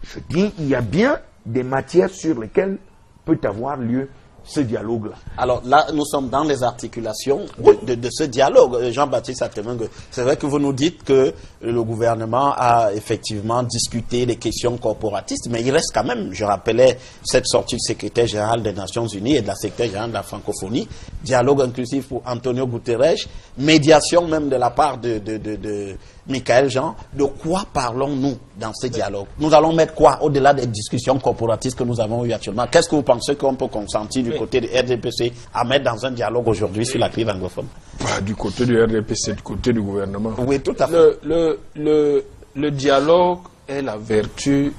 je dis qu'il y a bien des matières sur lesquelles peut avoir lieu ce dialogue-là. Alors là, nous sommes dans les articulations de ce dialogue. Jean-Baptiste Atemengue, c'est vrai que vous nous dites que le gouvernement a effectivement discuté des questions corporatistes, mais il reste quand même, je rappelais cette sortie du secrétaire général des Nations Unies et de la secrétaire générale de la francophonie, dialogue inclusif pour Antonio Guterres, médiation même de la part de Michael Jean. De quoi parlons-nous dans ce dialogue? Nous allons mettre quoi au-delà des discussions corporatistes que nous avons eues actuellement? Qu'est-ce que vous pensez qu'on peut consentir du côté de RDPC à mettre dans un dialogue aujourd'hui sur la crise anglophone? Pas du côté du RDPC, du côté du gouvernement. Oui, tout à fait. Le dialogue est la vertu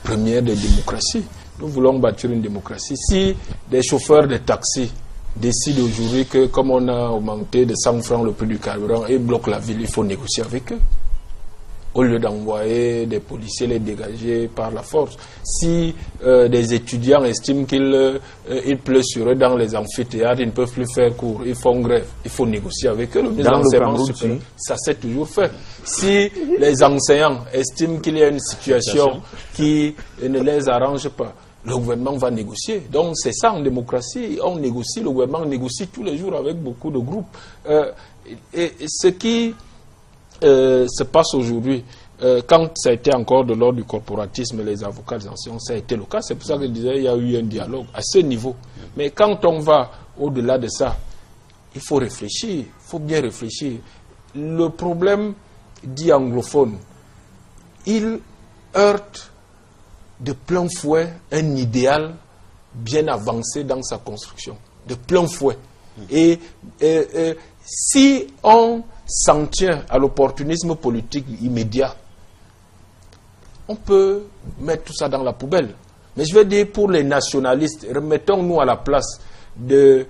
première des démocraties. Nous voulons bâtir une démocratie. Si des chauffeurs de taxi décident aujourd'hui que, comme on a augmenté de 100 francs le prix du carburant et bloquent la ville, il faut négocier avec eux. Au lieu d'envoyer des policiers les dégager par la force. Si des étudiants estiment qu'il pleut sur eux dans les amphithéâtres, ils ne peuvent plus faire cours, ils font grève, il faut négocier avec eux. Ça s'est toujours fait. Si les enseignants estiment qu'il y a une situation qui ne les arrange pas, le gouvernement va négocier. Donc c'est ça en démocratie, on négocie, le gouvernement négocie tous les jours avec beaucoup de groupes. Et ce qui se passe aujourd'hui, quand ça a été encore de l'ordre du corporatisme, les avocats des anciens, ça a été le cas. C'est pour ça que je disais qu'il y a eu un dialogue à ce niveau. Mais quand on va au-delà de ça, il faut réfléchir, il faut bien réfléchir. Le problème dit anglophone, il heurte de plein fouet un idéal bien avancé dans sa construction, de plein fouet. Et si on s'en tient à l'opportunisme politique immédiat, on peut mettre tout ça dans la poubelle. Mais je veux dire, pour les nationalistes, remettons-nous à la place de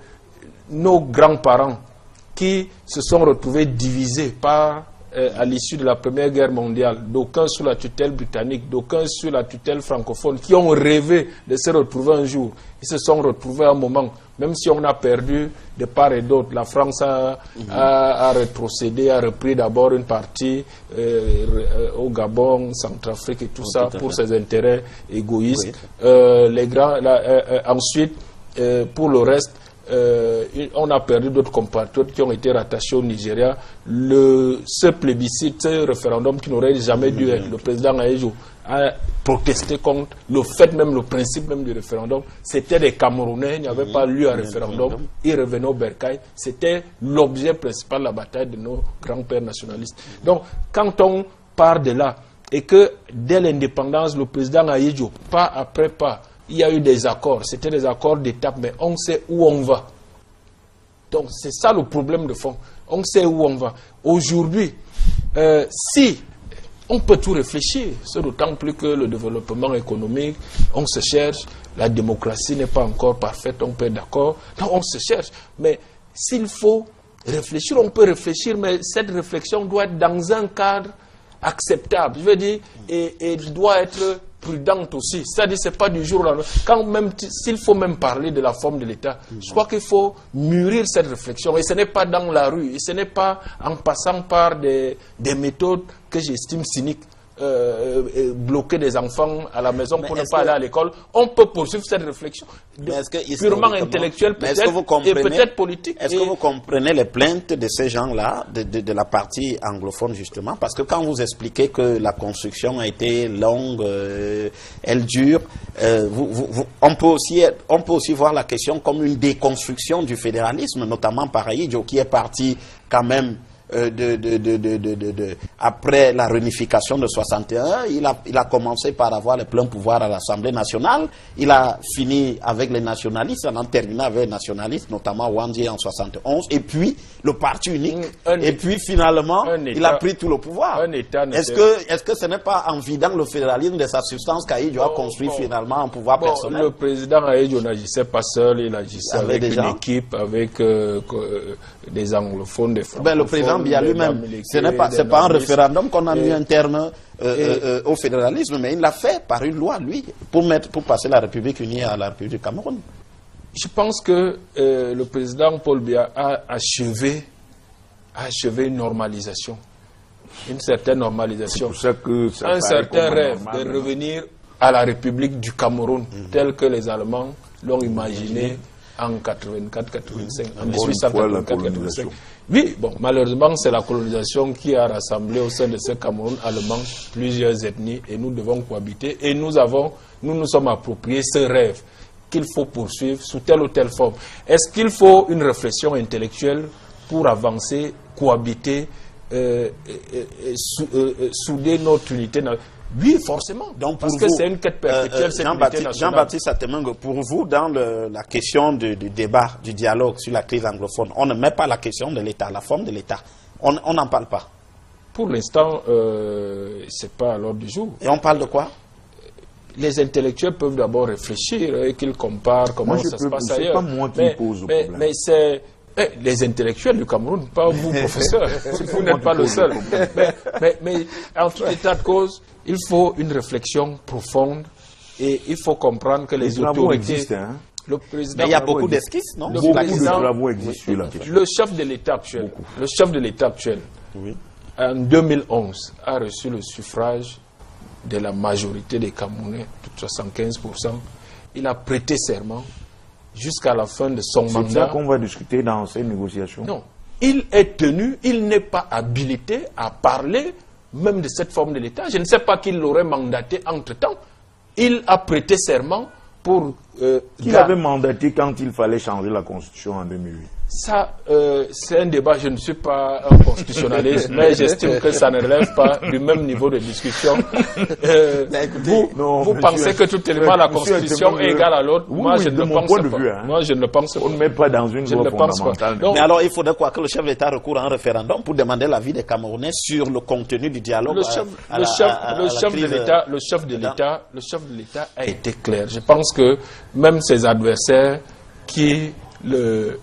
nos grands-parents qui se sont retrouvés divisés à l'issue de la Première Guerre mondiale, d'aucuns sous la tutelle britannique, d'aucuns sous la tutelle francophone, qui ont rêvé de se retrouver un jour. Ils se sont retrouvés à un moment, même si on a perdu de part et d'autre. La France a rétrocédé, a repris d'abord une partie au Gabon, Centrafrique et tout ça pour ses intérêts égoïstes. Ensuite, pour le reste, on a perdu d'autres compatriotes qui ont été rattachés au Nigeria. Ce plébiscite, ce référendum qui n'aurait jamais dû être, le président Ayejo a protesté contre le fait même, le principe même du référendum. C'était des Camerounais, il n'y avait pas lieu à référendum. Ils revenaient au bercail. C'était l'objet principal de la bataille de nos grands-pères nationalistes. Donc, quand on part de là, et que dès l'indépendance, le président Ayejo, pas après pas, il y a eu des accords, c'était des accords d'étape, mais on sait où on va. Donc c'est ça le problème de fond. On sait où on va. Aujourd'hui, si on peut tout réfléchir, c'est d'autant plus que le développement économique, on se cherche, la démocratie n'est pas encore parfaite, on peut être d'accord, donc on se cherche. Mais s'il faut réfléchir, on peut réfléchir, mais cette réflexion doit être dans un cadre acceptable. Je veux dire, et doit être prudente aussi. C'est-à-dire, c'est pas du jour au lendemain. Quand même, s'il faut même parler de la forme de l'État, je crois qu'il faut mûrir cette réflexion. Et ce n'est pas dans la rue, et ce n'est pas en passant par des méthodes que j'estime cyniques. bloquer des enfants à la maison pour ne pas aller à l'école. On peut poursuivre cette réflexion purement intellectuelle et peut-être politique. Est-ce que vous comprenez les plaintes de ces gens-là, de la partie anglophone justement? Parce que quand vous expliquez que la construction a été longue, elle dure, on peut aussi voir la question comme une déconstruction du fédéralisme, notamment par Ahidjo, qui est parti quand même après la réunification de 61, il a commencé par avoir les pleins pouvoirs à l'Assemblée nationale. Il a fini avec les nationalistes, en terminant avec les nationalistes, notamment Wandji en 71, et puis le parti unique. Et puis finalement, il a pris tout le pouvoir. Est-ce que ce n'est pas en vidant le fédéralisme de sa substance qu'Ahidjo a construit finalement un pouvoir personnel? Le président Ahidjo n'agissait pas seul, il agissait avec une équipe, avec des anglophones, des francophones. Le président Biya lui-même, ce n'est pas un référendum qu'on a mis un terme au fédéralisme, mais il l'a fait par une loi, lui, pour passer la République unie à la République du Cameroun. Je pense que le président Paul Biya a achevé une normalisation, une certaine normalisation, un certain rêve de revenir à la République du Cameroun, telle que les Allemands l'ont imaginé en 84-85, en 1884-85. Oui, bon, malheureusement, c'est la colonisation qui a rassemblé au sein de ce Cameroun allemand plusieurs ethnies et nous devons cohabiter. Et nous nous sommes appropriés ce rêve qu'il faut poursuivre sous telle ou telle forme. Est-ce qu'il faut une réflexion intellectuelle pour avancer, cohabiter, souder notre unité? Oui, forcément. Donc, parce que c'est une quête perpétuelle, cette unité nationale. Jean-Baptiste Atemengo, pour vous, dans la question du débat, du dialogue sur la crise anglophone, on ne met pas la question de l'État, la forme de l'État. On n'en parle pas. Pour l'instant, c'est pas à l'ordre du jour. Et on parle de quoi? Les intellectuels peuvent d'abord réfléchir et qu'ils comparent comment ça se passe ailleurs. C'est pas moi qui pose le problème. Mais c'est les intellectuels du Cameroun, pas vous, professeur. Vous n'êtes pas le seul. Mais en tout état de cause, il faut une réflexion profonde et il faut comprendre que les autorités existent, hein? Le président, mais il y a beaucoup d'esquisses, non? Beaucoup de travaux existent sur la question. Le chef de l'État actuel, oui, en 2011, a reçu le suffrage de la majorité des Camerounais, de 75%. Il a prêté serment jusqu'à la fin de son mandat. C'est ça qu'on va discuter dans ces négociations? Non. Il est tenu, il n'est pas habilité à parler même de cette forme de l'État. Je ne sais pas qui l'aurait mandaté entre-temps. Il a prêté serment pour... Qui l'avait mandaté quand il fallait changer la Constitution en 2008? Ça, c'est un débat, je ne suis pas un constitutionnaliste, mais j'estime que ça ne relève pas du même niveau de discussion. Vous pensez que tout élément de la Constitution est égal à l'autre? Moi, je ne le pense pas. Moi, je ne le pense pas. On ne met pas dans une loi fondamentale. Mais alors, il faudrait quoi? Que le chef de l'État recourt à un référendum pour demander l'avis des Camerounais sur le contenu du dialogue? Le chef de l'État a été clair. Je pense que même ses adversaires qui le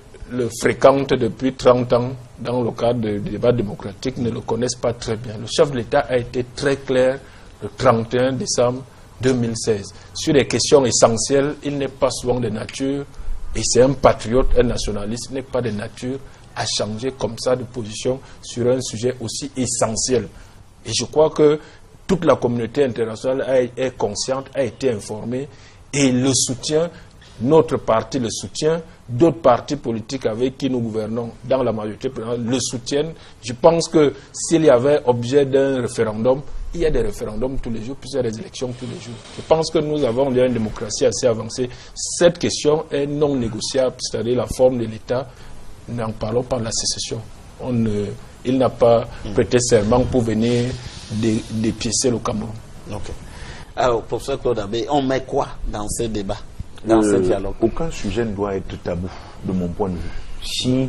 fréquentent depuis 30 ans dans le cadre du débat démocratique ne le connaissent pas très bien. Le chef de l'État a été très clair le 31 décembre 2016. Sur des questions essentielles, il n'est pas souvent de nature, et c'est un patriote, un nationaliste, il n'est pas de nature à changer comme ça de position sur un sujet aussi essentiel. Et je crois que toute la communauté internationale est consciente, a été informée, et le soutien, notre parti le soutient, d'autres partis politiques avec qui nous gouvernons dans la majorité présidentielle le soutiennent. Je pense que s'il y avait objet d'un référendum, il y a des référendums tous les jours, puis il y a des élections tous les jours. Je pense que nous avons une démocratie assez avancée. Cette question est non négociable, c'est-à-dire la forme de l'État. N'en parlons pas de la sécession. Il n'a pas prêté serment pour venir dépiécer le Cameroun. Okay. Alors, professeur Claude Abbé, on met quoi dans ce débat, dans ce dialogue? Aucun sujet ne doit être tabou, de mon point de vue. Si,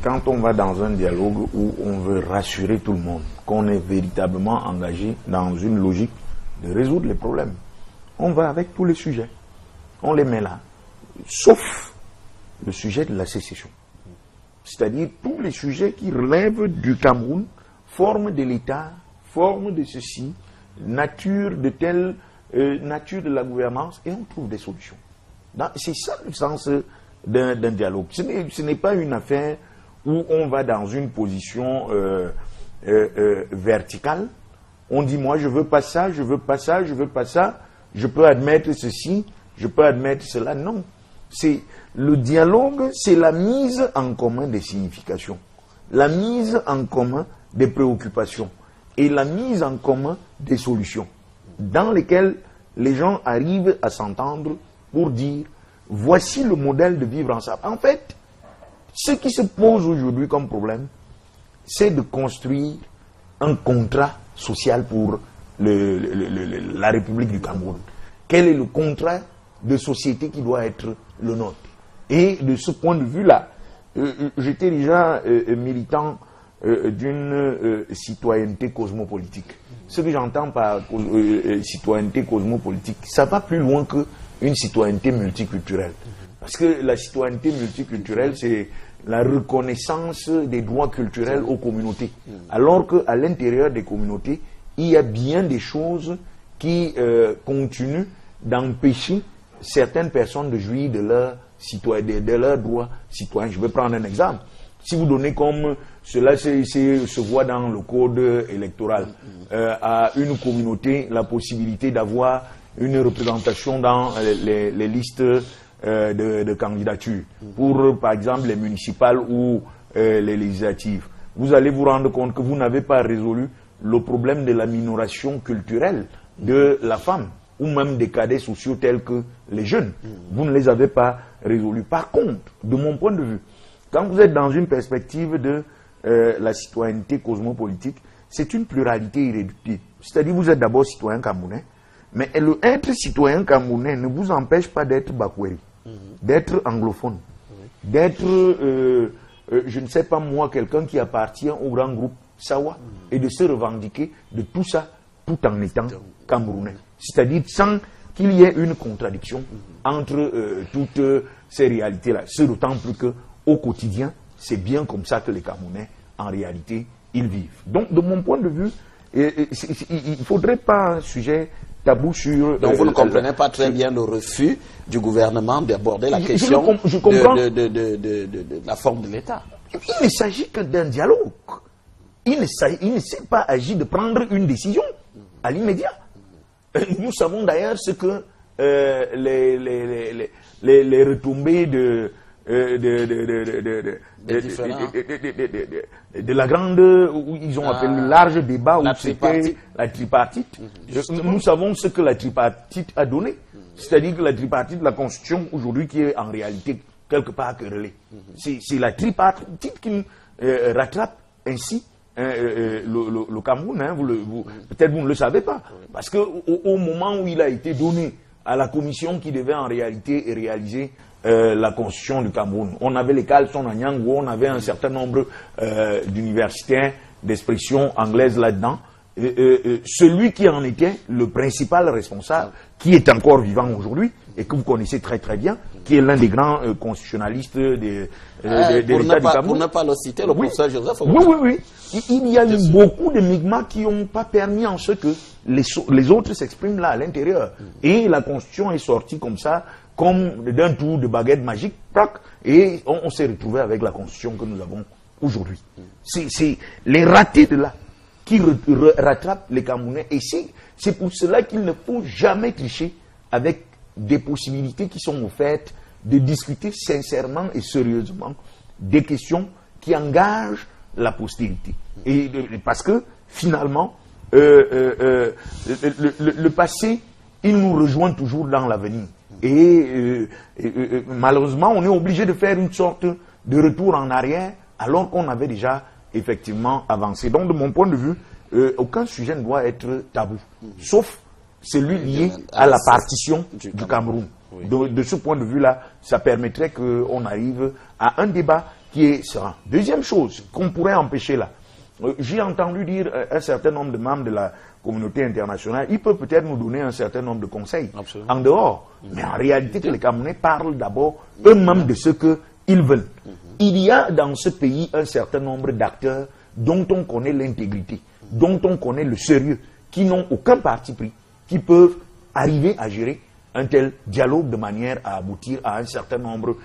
quand on va dans un dialogue où on veut rassurer tout le monde, qu'on est véritablement engagé dans une logique de résoudre les problèmes, on va avec tous les sujets. On les met là. Sauf le sujet de la sécession. C'est-à-dire tous les sujets qui relèvent du Cameroun, forme de l'État, forme de ceci, nature de telle, nature de la gouvernance, et on trouve des solutions. C'est ça le sens d'un dialogue. Ce n'est pas une affaire où on va dans une position verticale on dit moi je veux pas ça, je veux pas ça, je veux pas ça, je peux admettre ceci, je peux admettre cela. Non. C'est le dialogue, c'est la mise en commun des significations, la mise en commun des préoccupations et la mise en commun des solutions dans lesquelles les gens arrivent à s'entendre pour dire voici le modèle de vivre ensemble. En fait, ce qui se pose aujourd'hui comme problème, c'est de construire un contrat social pour la République du Cameroun. Quel est le contrat de société qui doit être le nôtre? Et de ce point de vue-là, j'étais déjà militant d'une citoyenneté cosmopolitique. Ce que j'entends par citoyenneté cosmopolitique, ça va plus loin qu'une citoyenneté multiculturelle. Parce que la citoyenneté multiculturelle, c'est la reconnaissance des droits culturels aux communautés. Alors qu'à l'intérieur des communautés, il y a bien des choses qui continuent d'empêcher certaines personnes de jouir de leurs droits citoyens. Je vais prendre un exemple. Si vous donnez comme cela se voit dans le code électoral à une communauté la possibilité d'avoir une représentation dans les listes de candidature pour par exemple les municipales ou les législatives, vous allez vous rendre compte que vous n'avez pas résolu le problème de la minoration culturelle de la femme ou même des cadets sociaux tels que les jeunes. Vous ne les avez pas résolus. Par contre, de mon point de vue, quand vous êtes dans une perspective de la citoyenneté cosmopolitique, c'est une pluralité irréductible. C'est-à-dire vous êtes d'abord citoyen camerounais, mais être citoyen camerounais ne vous empêche pas d'être bakweri, d'être anglophone, d'être, je ne sais pas moi, quelqu'un qui appartient au grand groupe Sawa, et de se revendiquer de tout ça, tout en étant camerounais. C'est-à-dire sans qu'il y ait une contradiction entre toutes ces réalités-là. C'est d'autant plus qu'au quotidien, c'est bien comme ça que les Camerounais, en réalité, ils vivent. Donc, de mon point de vue, il ne faudrait pas un sujet tabou sur... Donc, vous ne comprenez pas très bien le refus du gouvernement d'aborder la question de la forme de l'État. Il ne s'agit que d'un dialogue. Il ne s'est pas agi de prendre une décision à l'immédiat. Nous savons d'ailleurs ce que les retombées de la grande, où ils ont appelé le large débat, où c'était la tripartite. Nous savons ce que la tripartite a donné. C'est-à-dire que la tripartite de la Constitution, aujourd'hui, qui est en réalité quelque part querellée. C'est la tripartite qui rattrape ainsi le Cameroun. Hein, peut-être vous ne le savez pas. Parce qu'au moment où il a été donné à la commission qui devait en réalité réaliser la constitution du Cameroun, on avait les Carlson à Nyangwo, on avait un certain nombre d'universitaires d'expression anglaise là-dedans. Celui qui en était le principal responsable, qui est encore vivant aujourd'hui, et que vous connaissez très très bien, qui est l'un des grands constitutionnalistes de l'État du Cameroun. Pour ne pas le citer, le professeur Joseph. Oui. Il y a eu beaucoup de migmats qui n'ont pas permis en ce que les autres s'expriment là à l'intérieur. Et la constitution est sortie comme ça, comme d'un tour de baguette magique, et on s'est retrouvé avec la constitution que nous avons aujourd'hui. C'est les ratés de là qui rattrapent les Camerounais. Et c'est pour cela qu'il ne faut jamais tricher avec des possibilités qui sont offertes de discuter sincèrement et sérieusement des questions qui engagent la postérité. Et parce que finalement, le passé, il nous rejoint toujours dans l'avenir. Et malheureusement, on est obligé de faire une sorte de retour en arrière alors qu'on avait déjà effectivement avancé. Donc, de mon point de vue, aucun sujet ne doit être tabou, sauf celui lié à la partition du Cameroun. De ce point de vue-là, ça permettrait qu'on arrive à un débat qui est serein. Deuxième chose qu'on pourrait empêcher là, j'ai entendu dire un certain nombre de membres de la communauté internationale, ils peuvent peut-être nous donner un certain nombre de conseils en dehors. Mais en réalité, que les Camerounais parlent d'abord eux-mêmes de ce qu'ils veulent. Il y a dans ce pays un certain nombre d'acteurs dont on connaît l'intégrité, dont on connaît le sérieux, qui n'ont aucun parti pris, qui peuvent arriver à gérer un tel dialogue de manière à aboutir à un certain nombre,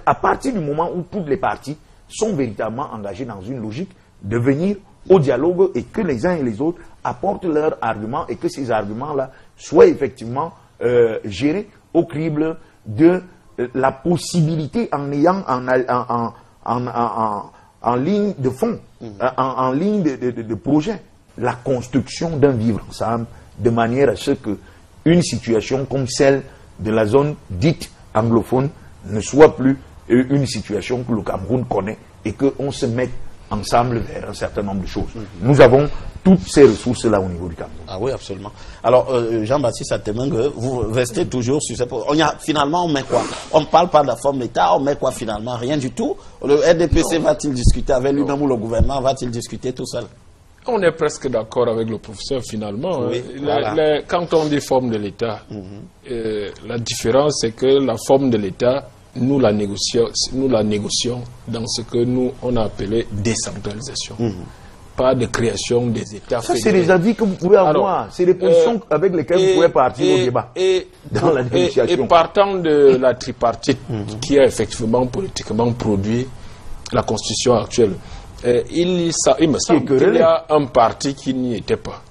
à partir du moment où toutes les parties sont véritablement engagées dans une logique de venir au dialogue et que les uns et les autres apportent leurs arguments et que ces arguments-là soient effectivement gérés au crible de la possibilité en ayant en ligne de fond, en ligne de projet, la construction d'un vivre ensemble de manière à ce que une situation comme celle de la zone dite anglophone ne soit plus une situation que le Cameroun connaît et qu'on se mette ensemble vers un certain nombre de choses. Nous avons toutes ces ressources-là au niveau du Cameroun. Ah oui, absolument. Alors, Jean-Baptiste Atemengue, vous restez toujours sur ces... Finalement, on met quoi? On ne parle pas de la forme d'État, on met quoi finalement? Rien du tout. Le RDPC va-t-il discuter avec lui-même ou le gouvernement va-t-il discuter tout seul? On est presque d'accord avec le professeur finalement. Oui, voilà. Quand on dit forme de l'État, la différence c'est que la forme de l'État, nous la négocions dans ce que nous on a appelé décentralisation. Pas de création des États. Ça, c'est des avis que vous pouvez avoir. C'est des positions avec lesquelles vous pouvez partir au débat. Dans la négociation. Et partant de la tripartite qui a effectivement politiquement produit la constitution actuelle, il me semble qu'il y a un parti qui n'y était pas,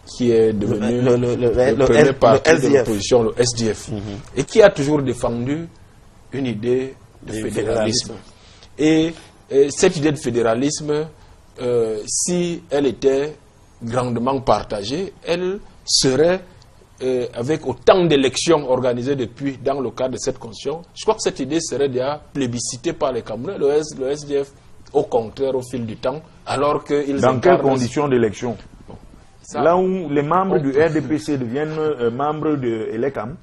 qui est devenu le premier parti de l'opposition, le SDF, et qui a toujours défendu une idée de fédéralisme. Et cette idée de fédéralisme, si elle était grandement partagée, elle serait, avec autant d'élections organisées depuis dans le cadre de cette constitution, je crois que cette idée serait déjà plébiscitée par les Camerounais. Le SDF, au contraire, au fil du temps, alors qu'ils... Dans quelles conditions d'élection? Là où les membres du RDPC deviennent membres de l'ECAM.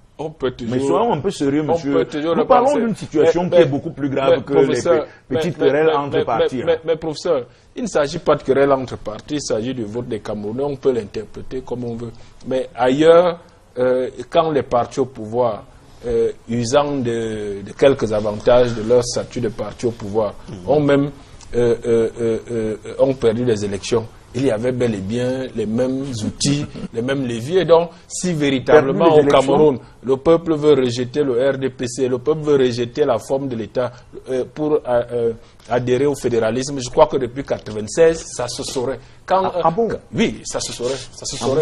Mais soyons un peu sérieux, monsieur. Nous parlons d'une situation qui est beaucoup plus grave que les petites querelles entre partis. Mais professeur, il ne s'agit pas de querelles entre partis, il s'agit du vote des Camerounais, on peut l'interpréter comme on veut. Mais ailleurs, quand les partis au pouvoir, usant de quelques avantages de leur statut de parti au pouvoir, ont même ont perdu les élections, il y avait bel et bien les mêmes outils, les mêmes leviers. Donc, si véritablement au Cameroun, le peuple veut rejeter le RDPC, le peuple veut rejeter la forme de l'État pour adhérer au fédéralisme, je crois que depuis 1996, ça se saurait. Oui, ça se saurait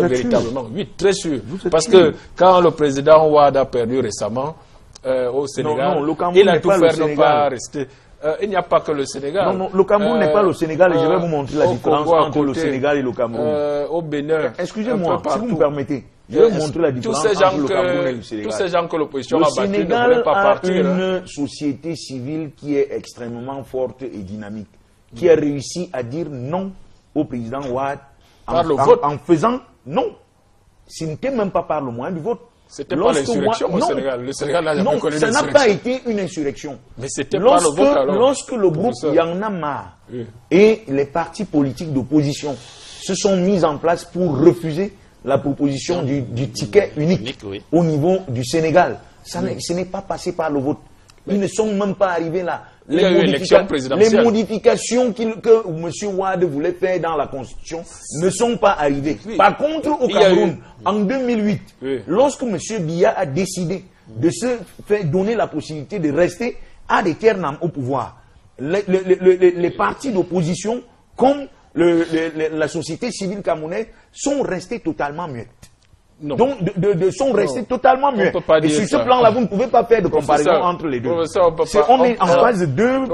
véritablement. Oui, très sûr. Parce que quand le président Ouad a perdu récemment au Sénégal, il a tout fait ne pas rester. Il n'y a pas que le Sénégal. Non, le Cameroun n'est pas le Sénégal et je vais vous montrer la différence entre le Sénégal et le Cameroun. Au Bénin. Excusez-moi, si vous me permettez, je vais vous montrer la différence entre le Cameroun et le Sénégal. Tous ces gens que l'opposition a battus ne voulaient pas partir. Le Sénégal a une société civile qui est extrêmement forte et dynamique, qui a réussi à dire non au président Ouad en faisant non. Ce n'était même pas par le moyen du vote. C'était pas l'insurrection au Sénégal. Le Sénégal n'a jamais connu l'insurrection. Ça n'a pas été une insurrection. Mais c'était pas le vote alors. Lorsque le groupe Y'en a marre et les partis politiques d'opposition se sont mis en place pour refuser la proposition du ticket unique au niveau du Sénégal, ce n'est pas passé par le vote. Ils ne sont même pas arrivés là. Les modifications que M. Ouad voulait faire dans la Constitution ne sont pas arrivées. Par contre, au Cameroun, en 2008, lorsque M. Biya a décidé de se faire donner la possibilité de rester à l'éternel au pouvoir, les partis d'opposition, comme la société civile camerounaise, sont restés totalement muettes. Non. Donc, sont restés totalement muets. Et sur ce plan-là, vous ne pouvez pas faire de comparaison entre les deux. On est en phase de deux. Le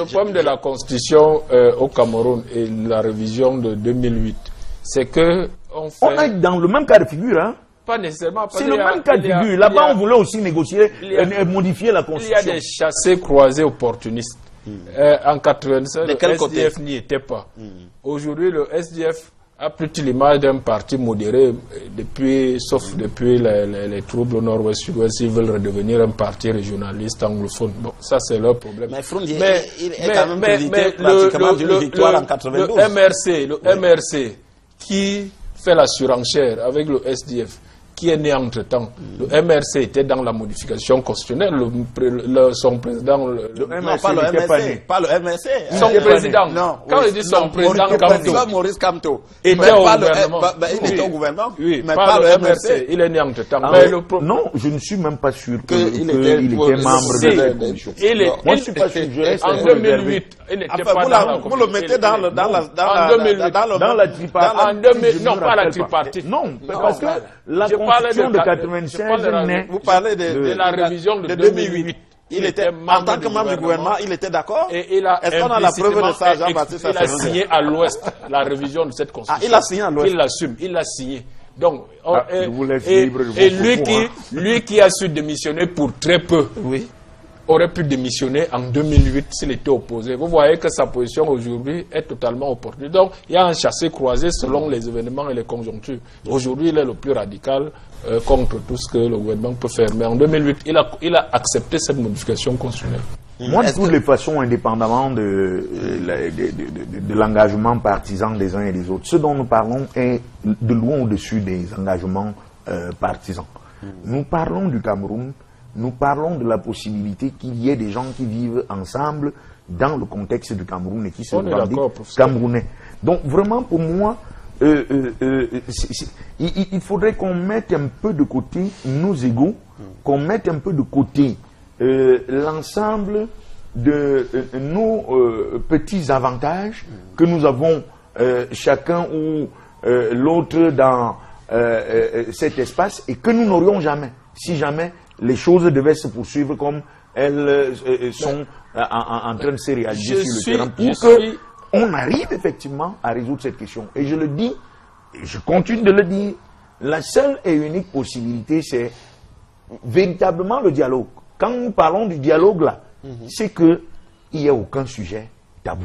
problème de la Constitution au Cameroun et la révision de 2008, c'est que on est dans le même cas de figure, hein. Pas nécessairement. C'est le même cas de figure. Là-bas, on voulait aussi négocier, modifier la Constitution. Il y a des chassés croisés opportunistes. En 1996, le SDF n'y était pas. Aujourd'hui, le SDF a plutôt l'image d'un parti modéré, sauf depuis les troubles au nord-ouest, sud-ouest, ils veulent redevenir un parti régionaliste anglophone. Bon, ça c'est leur problème. Mais Frondier, il est quand même président pratiquement d'une victoire en 92. Le MRC qui fait la surenchère avec le SDF, qui est né entre-temps. Le MRC était dans la modification constitutionnelle. Son président... Non, pas le MRC. Pas le MRC. Son président. Non. Quand il dit son président Kamto. Maurice Kamto. Il était au gouvernement. Il était au gouvernement. Oui, mais pas le MRC. Il est né entre-temps. Non, je ne suis même pas sûr qu'il était membre si, de la commission. Moi, je suis pas sûr. En 2008, il n'était pas dans la commission. Vous le mettez dans la tripartite. Non, pas la tripartite. Non, parce que la constitution de 96 naît. Vous parlez de la révision de 2008. Il était, en tant que membre du gouvernement, il était d'accord. Est-ce qu'on a la preuve de ça, Jean-Baptiste? Il a signé à l'Ouest la révision de cette constitution. Ah, il a signé à l'Ouest. Il l'assume, il l'a signé. Donc, lui qui a su démissionner pour très peu, aurait pu démissionner en 2008 s'il était opposé. Vous voyez que sa position aujourd'hui est totalement opportune. Donc, il y a un chassé-croisé selon les événements et les conjonctures. Aujourd'hui, il est le plus radical contre tout ce que le gouvernement peut faire. Mais en 2008, il a accepté cette modification constitutionnelle. Moi, de toutes les façons, indépendamment de l'engagement partisan des uns et des autres, ce dont nous parlons est de loin au-dessus des engagements partisans. Nous parlons du Cameroun. Nous parlons de la possibilité qu'il y ait des gens qui vivent ensemble dans le contexte du Cameroun et qui se revendiquent camerounais. Donc vraiment pour moi, il faudrait qu'on mette un peu de côté nos égos, qu'on mette un peu de côté l'ensemble de nos petits avantages que nous avons chacun ou l'autre dans cet espace et que nous n'aurions jamais, si jamais les choses devaient se poursuivre comme elles sont en train de se réaliser sur le terrain pour qu'on arrive effectivement à résoudre cette question. Et je le dis, et je continue de le dire, la seule et unique possibilité, c'est véritablement le dialogue. Quand nous parlons du dialogue là, c'est qu'il n'y a aucun sujet tabou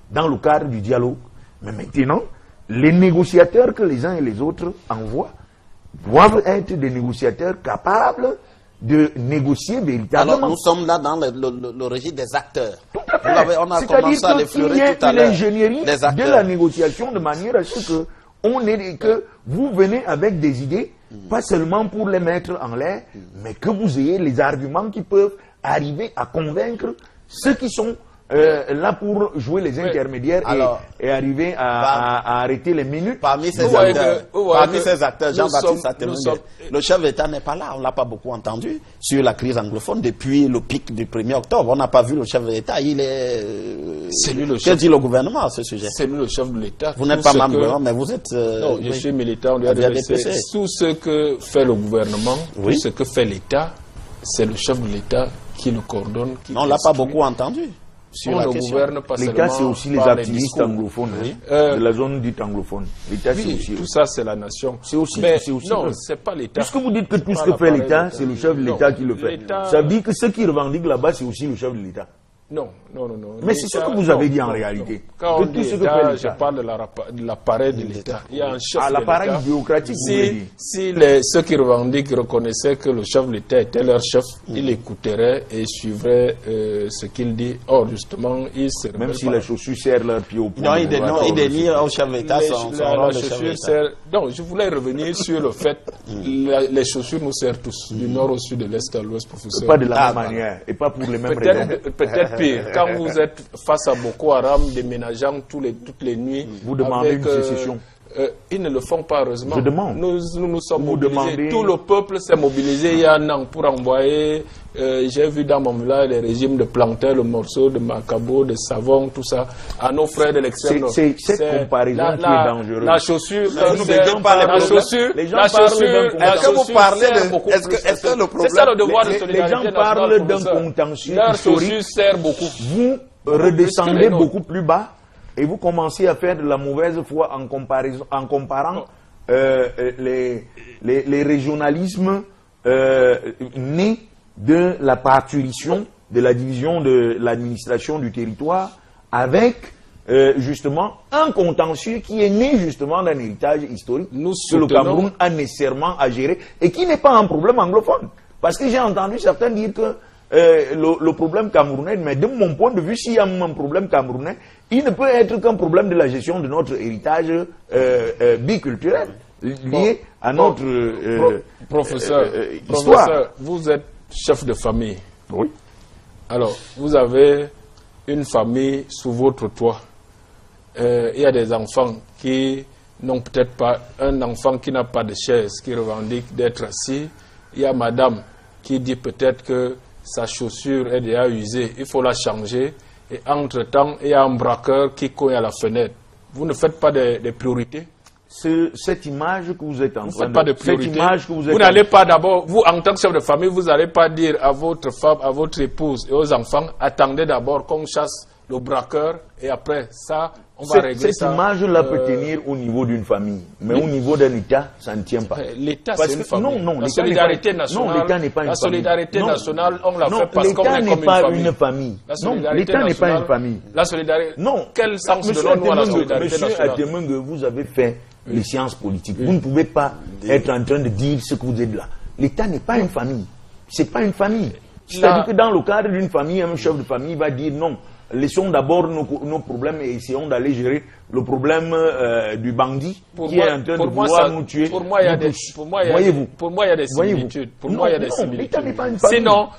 dans le cadre du dialogue. Mais maintenant, les négociateurs que les uns et les autres envoient doivent être des négociateurs capables de négocier véritablement. Alors nous sommes là dans le registre des acteurs. On a commencé à l'effleurer tout à l'heure. C'est-à-dire qu'il y a une ingénierie de la négociation de manière à ce que que vous venez avec des idées, pas seulement pour les mettre en l'air, mais que vous ayez les arguments qui peuvent arriver à convaincre ceux qui sont là pour jouer les intermédiaires et arriver à arrêter les minutes. Parmi ces acteurs, Jean-Baptiste Satemenge, le chef d'État n'est pas là. On ne l'a pas beaucoup entendu sur la crise anglophone depuis le pic du 1er octobre. On n'a pas vu le chef d'État. Il est... C'est lui le chef. Que dit le gouvernement à ce sujet? C'est lui le chef de l'État. Vous n'êtes pas membre du gouvernement, mais vous êtes... non, je suis militant de RDPC. Tout ce que fait le gouvernement, tout ce que fait l'État, c'est le chef de l'État qui le coordonne. On ne l'a pas beaucoup entendu. L'État, c'est aussi les activistes anglophones de la zone dite anglophone. L'État, c'est aussi... Tout ça, c'est la nation. C'est aussi... non, c'est pas l'État. Puisque vous dites que tout ce que fait l'État, c'est le chef de l'État qui le fait. Ça veut dire que ceux qui revendiquent là-bas, c'est aussi le chef de l'État. Non. Mais c'est ce que vous avez dit en réalité. Quand on dit l'État, je parle de l'appareil de l'État. Il y a un chef de l'État. L'appareil bureaucratique, si ceux qui revendiquent reconnaissaient que le chef de l'État était leur chef, ils écouteraient et suivraient ce qu'il dit. Or, justement, ils se même si la chaussure serre leur pied au point. Non, il dénie au chef de l'État son rôle de chef de l'État. Donc, je voulais revenir sur le fait les chaussures nous servent tous, du nord au sud, de l'est à l'ouest, professeur. Pas de la même manière et pas pour les mêmes raisons. Peut-être pire. Quand vous êtes face à Boko Haram déménageant toutes les nuits, vous demandez une sécession. Ils ne le font pas, heureusement. Je demande. Nous sommes mobilisés. Tout le peuple s'est mobilisé il y a un an pour envoyer. J'ai vu dans mon village les régimes de plantain, le morceau de macabo, de savon, tout ça, à nos frères de l'extrême nord. C'est cette comparaison qui est dangereuse. La chaussure, est-ce que vous parlez de... Est-ce que le problème... C'est ça le devoir de solidarité. Les gens parlent d'un contentieux historique. Leur chaussure sert beaucoup. Vous redescendez beaucoup plus bas. Et vous commencez à faire de la mauvaise foi en comparant les régionalismes nés de la parturition, de la division de l'administration du territoire, avec justement un contentieux qui est né justement d'un héritage historique que le Cameroun a nécessairement à gérer et qui n'est pas un problème anglophone. Parce que j'ai entendu certains dire que le problème camerounais, mais de mon point de vue, s'il y a un problème camerounais, il ne peut être qu'un problème de la gestion de notre héritage biculturel. liées à notre professeur, histoire. vous êtes chef de famille. Oui. Alors, vous avez une famille sous votre toit. Il y a des enfants qui n'ont peut-être pas, un enfant qui n'a pas de chaise, qui revendique d'être assis. Il y a madame qui dit peut-être que sa chaussure est déjà usée, il faut la changer. Et entre-temps, il y a un braqueur qui cogne à la fenêtre. Vous ne faites pas des priorités? Cette image que vous êtes en train de priorité. Vous n'allez pas d'abord, vous en tant que chef de famille, vous n'allez pas dire à votre femme, à votre épouse et aux enfants, attendez d'abord qu'on chasse le braqueur et après ça, on va régler ça. Cette image-là peut tenir au niveau d'une famille, mais au niveau d'un État, ça ne tient pas. L'État, c'est une famille. Non, la solidarité nationale, non, l'État n'est pas une famille. La solidarité nationale, on l'a fait parce qu'on est comme une famille. Non, l'État n'est pas une famille. La solidarité. Non. Quel sens donnons-nous à la solidarité nationale? Monsieur Atemengue, vous avez fait les sciences politiques. Vous ne pouvez pas être en train de dire ce que vous êtes là. L'État n'est pas une famille. C'est pas une famille. C'est-à-dire que dans le cadre d'une famille, un chef de famille va dire non. Laissons d'abord nos problèmes et essayons d'aller gérer le problème du bandit qui est en train de vouloir nous tuer. Pour moi, il y a des similitudes. Pour moi, il y a des similitudes. Sinon,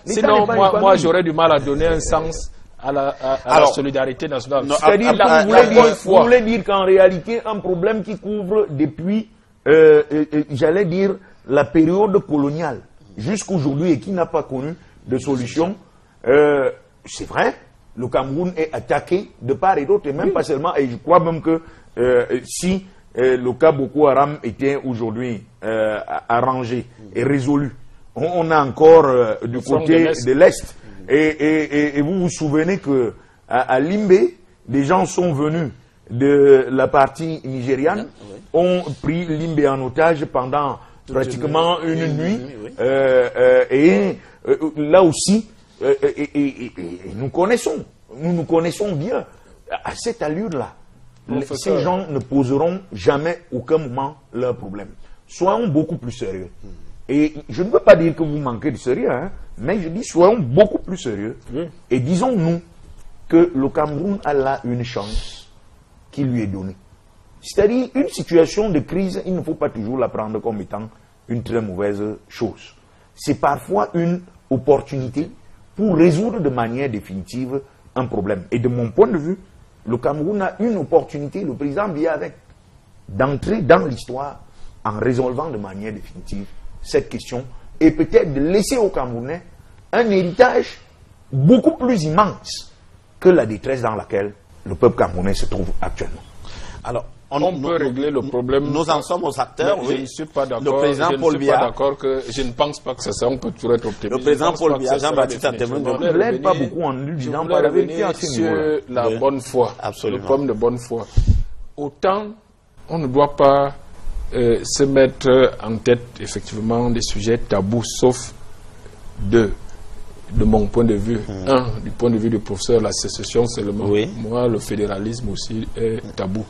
moi j'aurais du mal à donner un sens à la solidarité nationale. C'est-à-dire vous voulez dire qu'en réalité, un problème qui couvre depuis, j'allais dire, la période coloniale jusqu'aujourd'hui et qui n'a pas connu de solution, c'est vrai. Le Cameroun est attaqué de part et d'autre, et même pas seulement, et je crois même que si le cas Boko Haram était aujourd'hui arrangé et résolu, on a encore du côté de l'Est. Et vous vous souvenez que à Limbe, des gens sont venus de la partie nigériane, ont pris Limbe en otage pendant pratiquement une nuit, et là aussi, nous nous connaissons bien. À cette allure-là, ces gens ne poseront jamais aucun moment leurs problèmes. Soyons beaucoup plus sérieux. Et je ne veux pas dire que vous manquez de sérieux, hein, mais je dis soyons beaucoup plus sérieux. Et disons-nous que le Cameroun a là une chance qui lui est donnée. C'est-à-dire une situation de crise, il ne faut pas toujours la prendre comme étant une très mauvaise chose. C'est parfois une opportunité pour résoudre de manière définitive un problème. Et de mon point de vue, le Cameroun a une opportunité, le président vient avec, d'entrer dans l'histoire en résolvant de manière définitive cette question et peut-être de laisser aux Camerounais un héritage beaucoup plus immense que la détresse dans laquelle le peuple camerounais se trouve actuellement. Alors, on peut régler le problème. Nous en sommes aux acteurs. Je ne suis pas d'accord. Le président Paul Biya. Je ne pense pas que c'est ça. On peut toujours être optimiste. Le président Paul Biya, Jean-Baptiste Atemengue, ne l'aide pas beaucoup en lui disant pas la vérité à ce niveau-là. Sur la bonne foi. Absolument. Le problème de bonne foi. Autant, on ne doit pas se mettre en tête, effectivement, des sujets tabous, sauf deux. De mon point de vue, du point de vue du professeur, la sécession seulement. Oui. Moi, le fédéralisme aussi est tabou.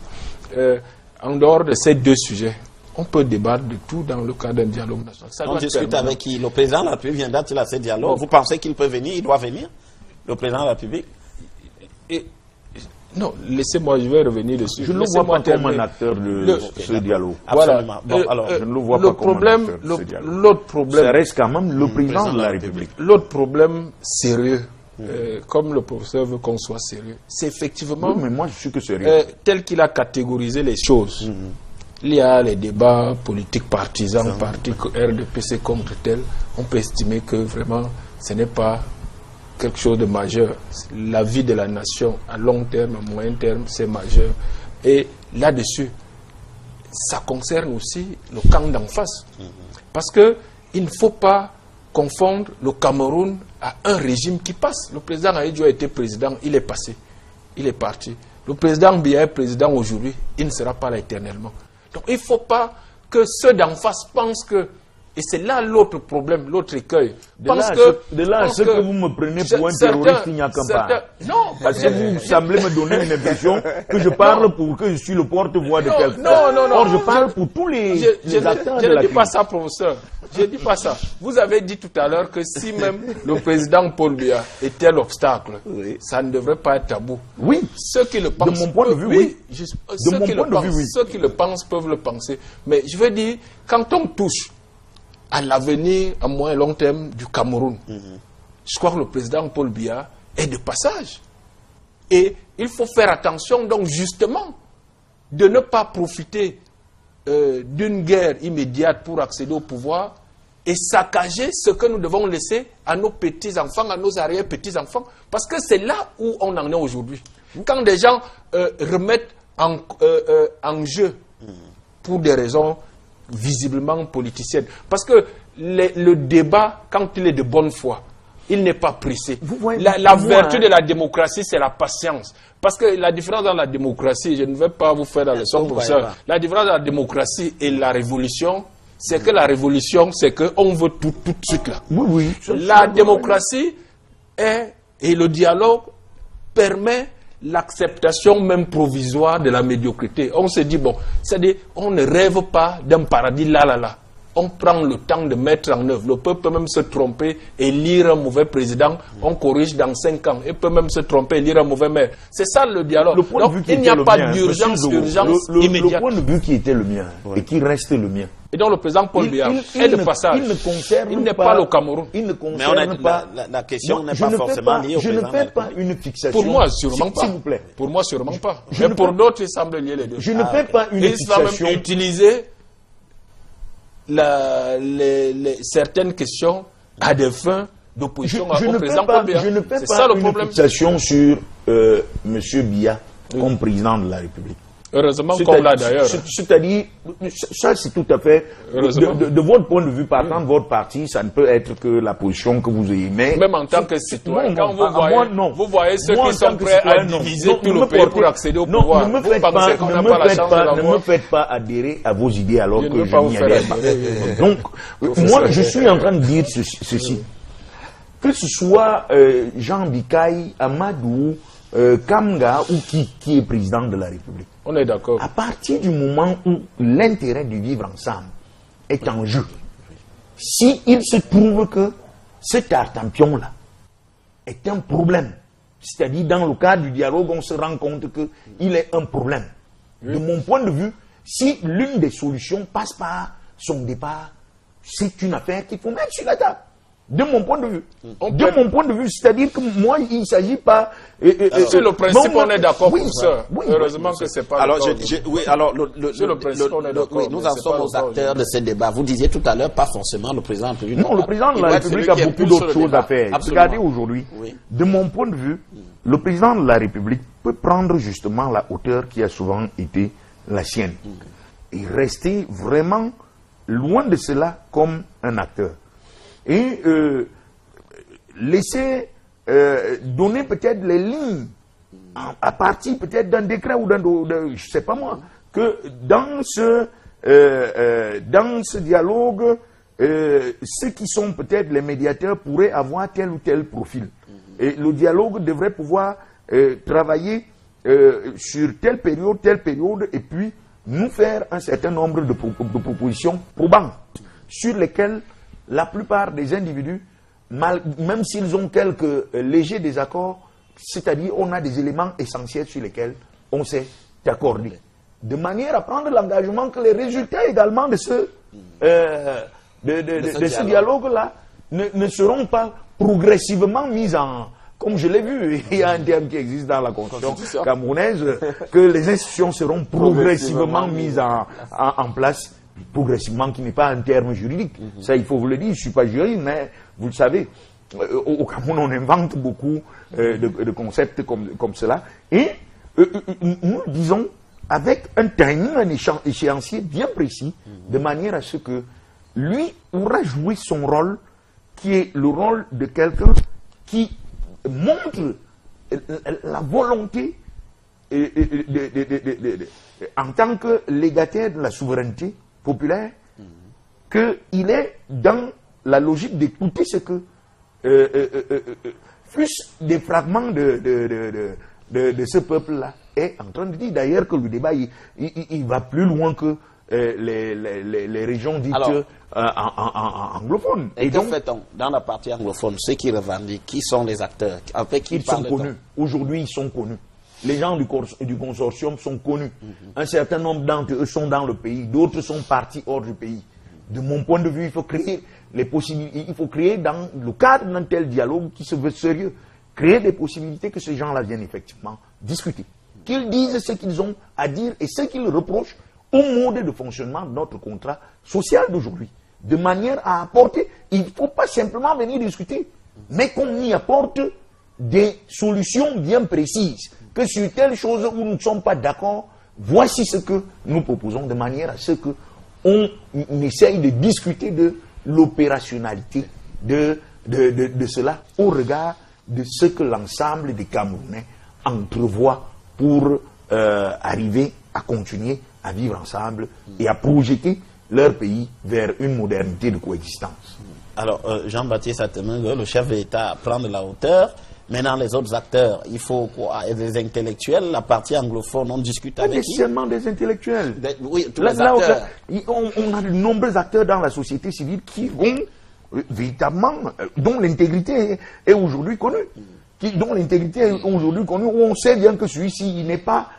En dehors de ces deux sujets, on peut débattre de tout dans le cadre d'un dialogue national. On discute avec qui? Le président de la République viendra-t-il à ce dialogue? Vous pensez qu'il peut venir? Il doit venir? Le président de la République? Non, laissez-moi, je vais revenir dessus. Je ne le vois pas comme un acteur de ce dialogue. Absolument. Bon, alors, je ne le vois pas comme un acteur de ce dialogue. L'autre problème, ça reste quand même le président de la République. L'autre problème sérieux, comme le professeur veut qu'on soit sérieux, c'est effectivement, oui, mais moi je suis que sérieux. Tel qu'il a catégorisé les choses. Il y a les débats politiques partisans, parti RDPC contre tel. On peut estimer que vraiment ce n'est pas quelque chose de majeur. La vie de la nation à long terme, à moyen terme, c'est majeur. Et là-dessus, ça concerne aussi le camp d'en face. Parce qu'il ne faut pas confondre le Cameroun à un régime qui passe. Le président Ahidjo a été président, il est passé, il est parti. Le président Biya est président aujourd'hui, il ne sera pas là éternellement. Donc il ne faut pas que ceux d'en face pensent Et c'est là l'autre problème, l'autre écueil. De là à ce que vous me prenez pour un terroriste, il n'y a qu'un pas. Non, parce que vous semblez me donner une impression que je parle pour que je suis le porte-voix de quelqu'un. Non. Or, je parle pour tous les acteurs de la Je ne dis pas ça, professeur. Je ne dis pas ça. Vous avez dit tout à l'heure que si même le président Paul Biya était l'obstacle, ça ne devrait pas être tabou. Oui. Ceux qui le pensent. De mon point de vue, oui. Ceux qui le pensent peuvent le penser. Mais je veux dire, quand on touche à l'avenir à moyen et long terme du Cameroun, je crois que le président Paul Biya est de passage. Et il faut faire attention, donc, justement, de ne pas profiter d'une guerre immédiate pour accéder au pouvoir et saccager ce que nous devons laisser à nos petits-enfants, à nos arrière-petits-enfants. Parce que c'est là où on en est aujourd'hui. Quand des gens remettent en jeu, pour des raisons visiblement politiciennes, parce que le débat, quand il est de bonne foi, il n'est pas pressé. La vertu de la démocratie, c'est la patience. Parce que la différence dans la démocratie, je ne vais pas vous faire la leçon, professeur. La différence dans la démocratie et la révolution, c'est que la révolution, c'est qu'on veut tout de suite là. Oui. La démocratie et le dialogue permet l'acceptation même provisoire de la médiocrité. On se dit, bon, c'est-à-dire, on ne rêve pas d'un paradis là. On prend le temps de mettre en œuvre. Le peuple peut même se tromper et lire un mauvais président. On corrige dans 5 ans. Il peut même se tromper et lire un mauvais maire. C'est ça le dialogue. Donc, il n'y a pas d'urgence immédiate. Le point de vue qui était le mien et qui reste le mien. Et donc le président Paul Biya est de passage. Il n'est pas le Cameroun. Il ne concerne pas. La question n'est pas forcément liée au président. Je ne fais pas une fixation. Pour moi, sûrement pas. S'il vous plaît. Pour moi, sûrement pas. Mais pour d'autres, il semble lier les deux. Je ne fais pas une fixation. Il semble même utiliser certaines questions à des fins d'opposition au président Paul Biya. Je ne fais pas une fixation sur M. Biya comme président de la République. Heureusement qu'on l'a d'ailleurs. C'est-à-dire, ça c'est tout à fait, de votre point de vue, partant de votre parti, ça ne peut être que la position que vous aimez. Même en tant que citoyen, quand vous voyez ceux qui sont prêts à diviser tout le pays pour accéder au pouvoir, ne me faites pas adhérer à vos idées alors que je n'y adhère pas. Donc, moi je suis en train de dire ceci. Que ce soit Jean Bikaï, Amadou, Kamga ou qui est président de la République. On est d'accord. À partir du moment où l'intérêt du vivre ensemble est en jeu, si il se trouve que cet Tartampion-là est un problème, c'est-à-dire dans le cadre du dialogue, on se rend compte qu'il est un problème. De mon point de vue, si l'une des solutions passe par son départ, c'est une affaire qu'il faut mettre sur la table. De mon point de vue. Mon point de vue, c'est-à-dire que moi, il ne s'agit pas... sur le principe, on est d'accord, professeur. Oui, heureusement que ce n'est pas alors, nous en sommes aux acteurs de ce débat. Vous disiez tout à l'heure, pas forcément le président de la République. Non, le président de la République a beaucoup d'autres choses à faire. Regardez aujourd'hui, de mon point de vue, le président de la République peut prendre justement la hauteur qui a souvent été la sienne. Et rester vraiment loin de cela comme un acteur. Et laisser donner peut-être les lignes à partir peut-être d'un décret ou d'un, je ne sais pas moi, que dans ce dialogue, ceux qui sont peut-être les médiateurs pourraient avoir tel ou tel profil. Et le dialogue devrait pouvoir travailler sur telle période, et puis nous faire un certain nombre de propositions probantes sur lesquelles la plupart des individus, même s'ils ont quelques légers désaccords, c'est-à-dire on a des éléments essentiels sur lesquels on s'est accordé. De manière à prendre l'engagement que les résultats également de ce dialogue-là ne seront pas progressivement mis en... Comme je l'ai vu, il y a un terme qui existe dans la Constitution camerounaise, que les institutions seront progressivement mises en place. Progressivement, qui n'est pas un terme juridique. Ça, il faut vous le dire, je ne suis pas juriste, mais vous le savez, au Cameroun, on invente beaucoup de concepts comme cela. Et nous disons, avec un timing, un échéancier bien précis, de manière à ce que lui aura joué son rôle, qui est le rôle de quelqu'un qui montre la volonté en tant que légataire de la souveraineté populaire, qu'il est dans la logique d'écouter ce que fût-ce des fragments de ce peuple-là est en train de dire. D'ailleurs que le débat, il va plus loin que les régions dites anglophones. Et donc, que fait-on dans la partie anglophone? Ceux qui revendiquent, qui sont les acteurs avec qui ils sont connus. Aujourd'hui, ils sont connus. Les gens du consortium sont connus. Un certain nombre d'entre eux sont dans le pays, d'autres sont partis hors du pays. De mon point de vue, il faut créer les possibilités, il faut créer dans le cadre d'un tel dialogue qui se veut sérieux, créer des possibilités que ces gens-là viennent effectivement discuter. Qu'ils disent ce qu'ils ont à dire et ce qu'ils reprochent au mode de fonctionnement de notre contrat social d'aujourd'hui. De manière à apporter, il ne faut pas simplement venir discuter, mais qu'on y apporte des solutions bien précises. Que sur telle chose où nous ne sommes pas d'accord, voici ce que nous proposons, de manière à ce que on essaye de discuter de l'opérationnalité de cela au regard de ce que l'ensemble des Camerounais entrevoient pour arriver à continuer à vivre ensemble et à projeter leur pays vers une modernité de coexistence. Alors, Jean-Baptiste Atemengue, le chef de l'État prend de la hauteur. Maintenant, les autres acteurs, il faut quoi? Des intellectuels, la partie anglophone, on discute avec qui? Seulement des intellectuels. Oui, tous les acteurs. On a de nombreux acteurs dans la société civile qui ont véritablement, dont l'intégrité est aujourd'hui connue. Dont l'intégrité est aujourd'hui connue, où on sait bien que celui-ci, il n'est pas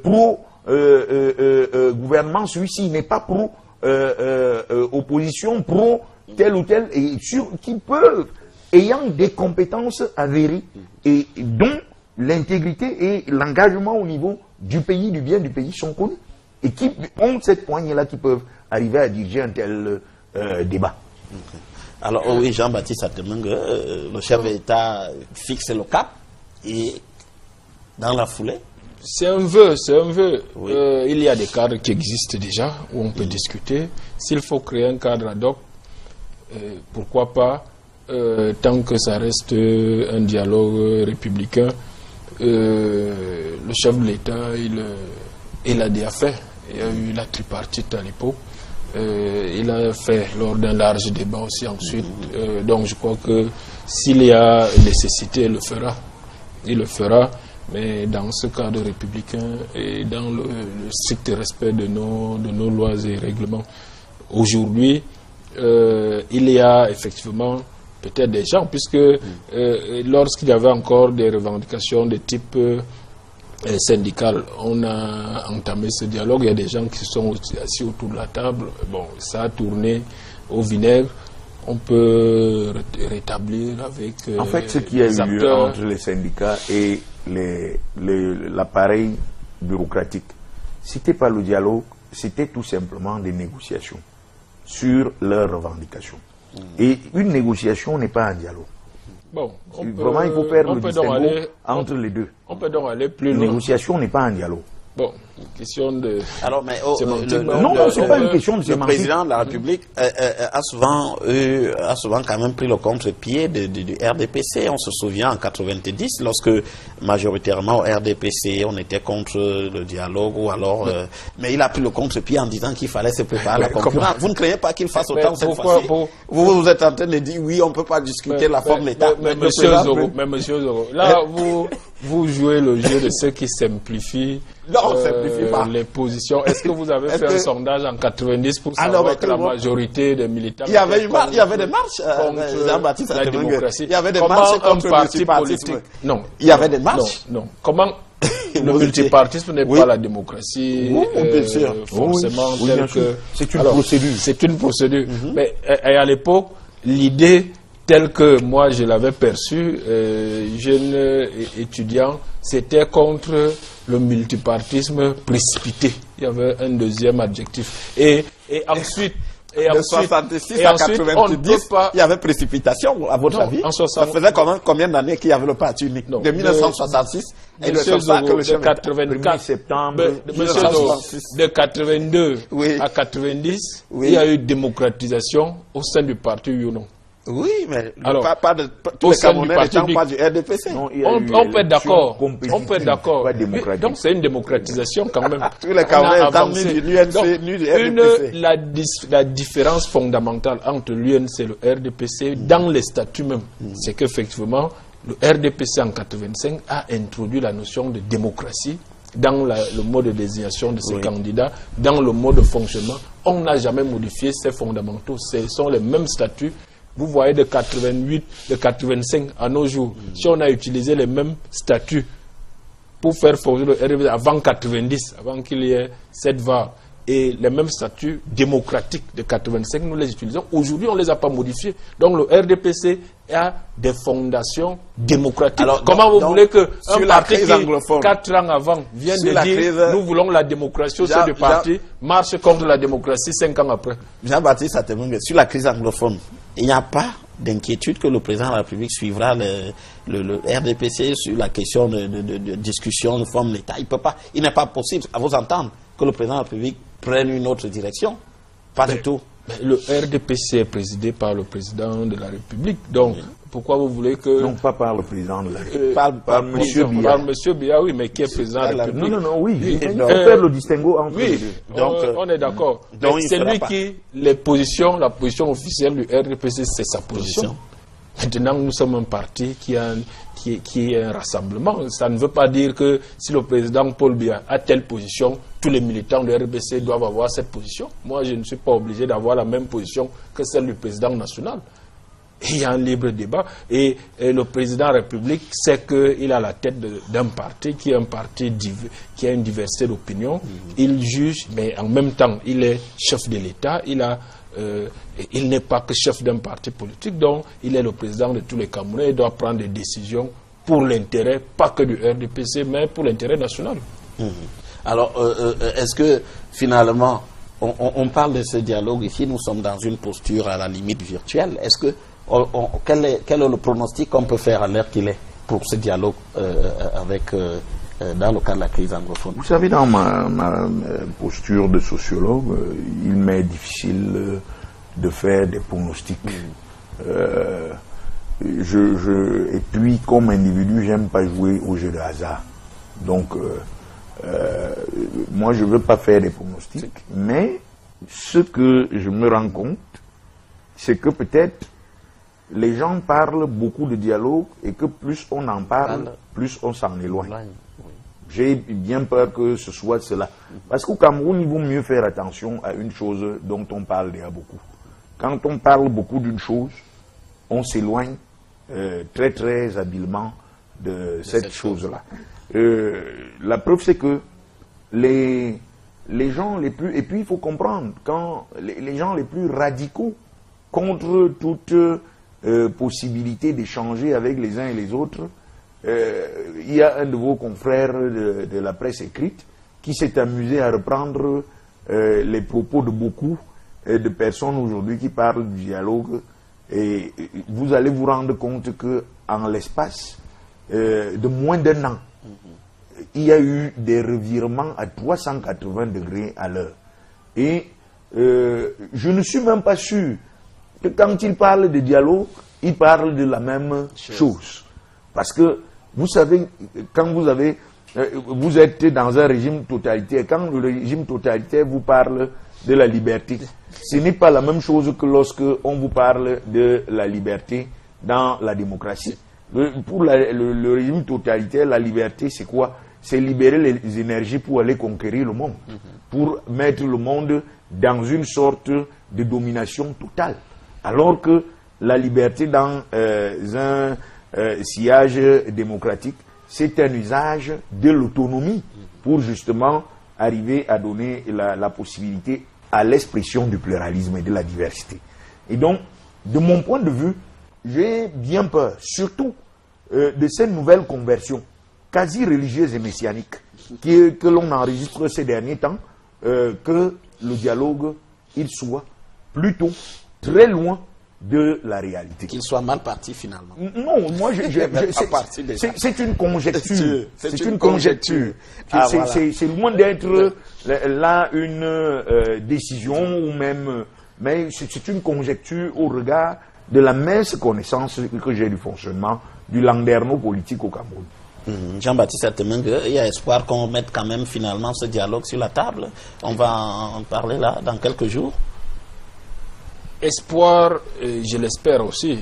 pro-gouvernement, celui-ci, il n'est pas pro-opposition, pro-tel ou tel, et qui peuvent, ayant des compétences avérées et dont l'intégrité et l'engagement au niveau du pays, du bien du pays sont connus et qui ont cette poignée-là qui peuvent arriver à diriger un tel débat. Okay. Alors oui, Jean-Baptiste Atemengue, le chef de l'État fixe le cap et dans la foulée. C'est un vœu, c'est un vœu. Oui. Il y a des cadres qui existent déjà où on peut discuter. S'il faut créer un cadre ad hoc, pourquoi pas? Tant que ça reste un dialogue républicain, le chef de l'État, il a déjà fait. Il y a eu la tripartite à l'époque. Il a fait lors d'un large débat aussi ensuite. Donc je crois que s'il y a nécessité, il le fera. Il le fera, mais dans ce cadre républicain et dans le strict respect de nos lois et règlements. Aujourd'hui, il y a effectivement peut-être des gens, puisque lorsqu'il y avait encore des revendications de type syndical, on a entamé ce dialogue. Il y a des gens qui sont assis autour de la table. Bon, ça a tourné au vinaigre. On peut rétablir avec en fait, ce qui a eu lieu entre les syndicats et l'appareil bureaucratique, c'était pas le dialogue, c'était tout simplement des négociations sur leurs revendications. Et une négociation n'est pas un dialogue. Bon, vraiment, il faut faire le distinguo entre les deux. On peut donc aller plus loin. loin. Une négociation n'est pas un dialogue. Bon, question de... Alors, mais non, c'est pas une question de sémantique. Le président de la République a souvent quand même pris le contre-pied du RDPC. On se souvient en 90, lorsque majoritairement au RDPC, on était contre le dialogue, ou alors... mais il a pris le contre-pied en disant qu'il fallait se préparer à la concurrence. Vous ne craignez pas qu'il fasse autant cette fois-ci? Vous êtes en train de dire, oui, on ne peut pas discuter la forme de l'État. Mais monsieur Zoro, là, vous jouez le jeu de ceux qui simplifient les positions. Est-ce que vous avez fait un sondage en 90 pour savoir que la majorité des militants... Il y avait des marches, Jean-Baptiste, la démocratie. Il y avait des marches contre le multipartisme. Non. Il y avait des marches. Non. Comment le multipartisme n'est pas la démocratie forcément telle que... C'est une procédure. C'est une procédure. Mais à l'époque, l'idée telle que moi je l'avais perçue, jeune étudiant, c'était contre le multipartisme précipité. Il y avait un deuxième adjectif. Et ensuite... de 66 à 90, il y avait précipitation, à votre avis? Ça faisait combien d'années qu'il y avait le parti unique? De 1966 et de 84 septembre, de 82 à 90, il y a eu démocratisation au sein du parti ou non? Oui, mais Alors, tous les Camerounais n'étant pas du RDPC. Non, on peut être d'accord. On peut être d'accord. Donc c'est une démocratisation quand même. Tous les Camerounais étant ni du UNC, ni du RDPC. La différence fondamentale entre l'UNC et le RDPC dans les statuts même, c'est qu'effectivement, le RDPC en 85 a introduit la notion de démocratie dans le mode de désignation de ces candidats, dans le mode de fonctionnement. On n'a jamais modifié ces fondamentaux. Ce sont les mêmes statuts. Vous voyez de 88, de 85 à nos jours. Si on a utilisé les mêmes statuts pour faire fonctionner le RDPC avant 90, avant qu'il y ait cette vague, et les mêmes statuts démocratiques de 85, nous les utilisons. Aujourd'hui, on ne les a pas modifiés. Donc le RDPC a des fondations démocratiques. Alors, comment vous voulez qu'un parti qui, 4 ans avant, vienne de dire nous voulons la démocratie au sein du parti, marche contre la démocratie 5 ans après? Jean-Baptiste Atemungue, sur la crise anglophone, il n'y a pas d'inquiétude que le président de la République suivra le RDPC sur la question de discussion de forme d'État. Il n'est pas possible, à vous entendre, que le président de la République prenne une autre direction. Pas du tout. Mais le RDPC est présidé par le président de la République. Donc, pourquoi vous voulez que... Non, pas par le président de la République. Par M. Biya. Par M. Biya, oui, mais qui est président de la République. Non, oui. On peut faire le distinguo entre les deux. Donc, on est d'accord. C'est lui qui... la position officielle du RDPC, c'est sa position. Maintenant, nous sommes un parti qui est un rassemblement. Ça ne veut pas dire que si le président Paul Biya a telle position, tous les militants du RDPC doivent avoir cette position. Moi, je ne suis pas obligé d'avoir la même position que celle du président national. Il y a un libre débat. Et le président de la République sait qu'il a la tête d'un parti qui est un parti qui a une diversité d'opinions. Il juge, mais en même temps, il est chef de l'État. Il n'est pas que chef d'un parti politique, donc il est le président de tous les Camerounais. Il doit prendre des décisions pour l'intérêt, pas que du RDPC, mais pour l'intérêt national. Alors, est-ce que finalement, on parle de ce dialogue ici, nous sommes dans une posture à la limite virtuelle. Est-ce que quel est le pronostic qu'on peut faire à l'heure qu'il est pour ce dialogue dans le cas de la crise anglophone? Vous savez, dans ma posture de sociologue, il m'est difficile de faire des pronostics. Et puis, comme individu, j'aime pas jouer au jeu de hasard. Donc, moi, je veux pas faire des pronostics. Mais ce que je me rends compte, c'est que peut-être les gens parlent beaucoup de dialogue et que plus on en parle, plus on s'en éloigne. J'ai bien peur que ce soit cela. Parce qu'au Cameroun, il vaut mieux faire attention à une chose dont on parle déjà beaucoup. Quand on parle beaucoup d'une chose, on s'éloigne très très habilement de cette chose-là. La preuve, c'est que les gens les plus... Et puis, il faut comprendre, quand les gens les plus radicaux contre toute possibilité d'échanger avec les uns et les autres, il y a un de vos confrères de la presse écrite qui s'est amusé à reprendre les propos de beaucoup de personnes aujourd'hui qui parlent du dialogue, et vous allez vous rendre compte que en l'espace de moins d'un an, il y a eu des revirements à 380 degrés à l'heure. Et je ne suis même pas sûr que quand il parle de dialogue, il parle de la même chose. Parce que, vous savez, quand vous êtes dans un régime totalitaire, quand le régime totalitaire vous parle de la liberté, ce n'est pas la même chose que lorsque on vous parle de la liberté dans la démocratie. Pour le régime totalitaire, la liberté, c'est quoi? C'est libérer les énergies pour aller conquérir le monde, pour mettre le monde dans une sorte de domination totale. Alors que la liberté dans un sillage démocratique, c'est un usage de l'autonomie pour justement arriver à donner la possibilité à l'expression du pluralisme et de la diversité. Et donc, de mon point de vue, j'ai bien peur, surtout de cette nouvelle conversion quasi religieuse et messianique que l'on enregistre ces derniers temps, que le dialogue, il soit plutôt très loin de la réalité. Qu'il soit mal parti finalement. Non, moi c'est une conjecture. C'est une conjecture. C'est loin d'être là une décision ou même, mais c'est une conjecture au regard de la mince connaissance que j'ai du fonctionnement du landerneau politique au Cameroun. Jean-Baptiste Atemengue, il y a espoir qu'on mette quand même finalement ce dialogue sur la table. On va en parler là dans quelques jours. Espoir, je l'espère aussi.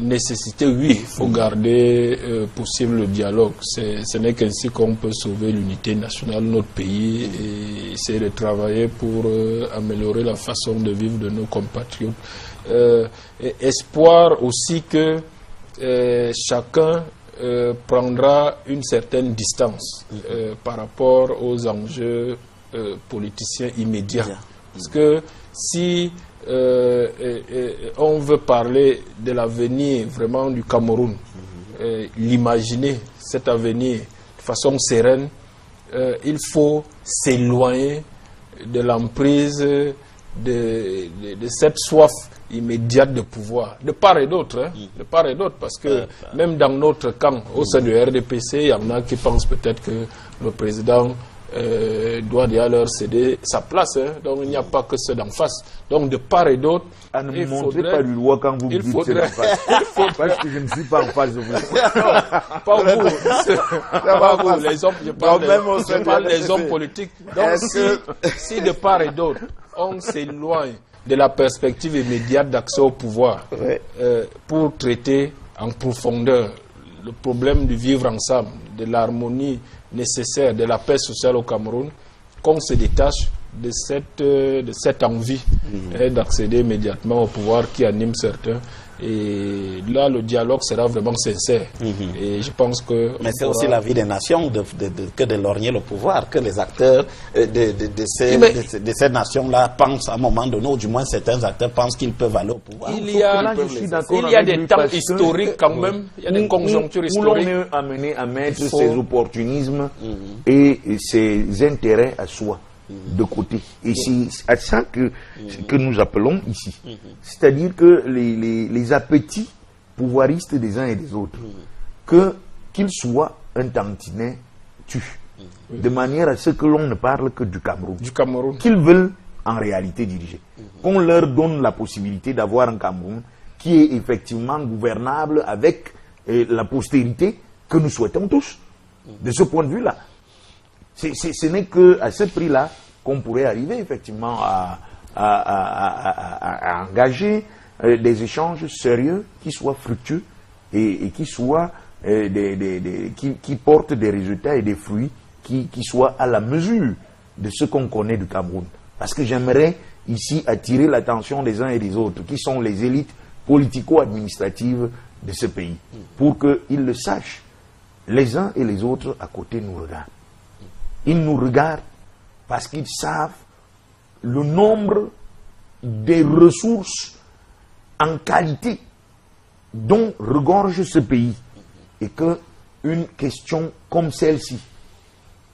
Nécessité, oui, il faut garder possible le dialogue. Ce n'est qu'ainsi qu'on peut sauver l'unité nationale de notre pays et essayer de travailler pour améliorer la façon de vivre de nos compatriotes. Espoir aussi que chacun prendra une certaine distance par rapport aux enjeux politiciens immédiats. Parce que si on veut parler de l'avenir vraiment du Cameroun, l'imaginer, cet avenir de façon sereine, il faut s'éloigner de l'emprise de cette soif immédiate de pouvoir, de part et d'autre, de part et d'autre, parce que même dans notre camp, au sein du RDPC, il y en a qui pensent peut-être que le président doit déjà leur céder sa place, donc il n'y a pas que ceux d'en face. Donc de part et d'autre, ne montrez pas du doigt quand vous dites c'est d'en face. Parce que je ne suis pas en face de vous. Non, pas vous. Pas vous, les hommes, je parle des hommes politiques. Donc si de part et d'autre, on s'éloigne de la perspective immédiate d'accès au pouvoir pour traiter en profondeur le problème du vivre ensemble, de l'harmonie nécessaire, de la paix sociale au Cameroun, qu'on se détache de cette envie d'accéder immédiatement au pouvoir qui anime certains. Et là, le dialogue sera vraiment sincère. Et je pense que... Mais c'est aussi la vie des nations que de lorgner le pouvoir, que les acteurs de ces nations-là pensent à un moment donné, ou du moins certains acteurs pensent qu'ils peuvent aller au pouvoir. Il y a des temps historiques quand même, il y a des conjonctures historiques. Où l'on est amené à mettre ses opportunismes et ses intérêts à soi de côté. Et c'est à ça que nous appelons ici. C'est-à-dire que les appétits pouvoiristes des uns et des autres, qu'ils soient un tantinet tuent. De manière à ce que l'on ne parle que du Cameroun. Qu'ils veulent en réalité diriger. Qu'on leur donne la possibilité d'avoir un Cameroun qui est effectivement gouvernable avec la postérité que nous souhaitons tous. De ce point de vue-là. Ce n'est qu'à ce prix-là qu'on pourrait arriver effectivement à engager des échanges sérieux qui soient fructueux et qui soient qui portent des résultats et des fruits qui soient à la mesure de ce qu'on connaît du Cameroun. Parce que j'aimerais ici attirer l'attention des uns et des autres, qui sont les élites politico-administratives de ce pays, pour qu'ils le sachent. Les uns et les autres à côté nous regardent. Ils nous regardent parce qu'ils savent le nombre des ressources en qualité dont regorge ce pays. Et qu'une question comme celle-ci,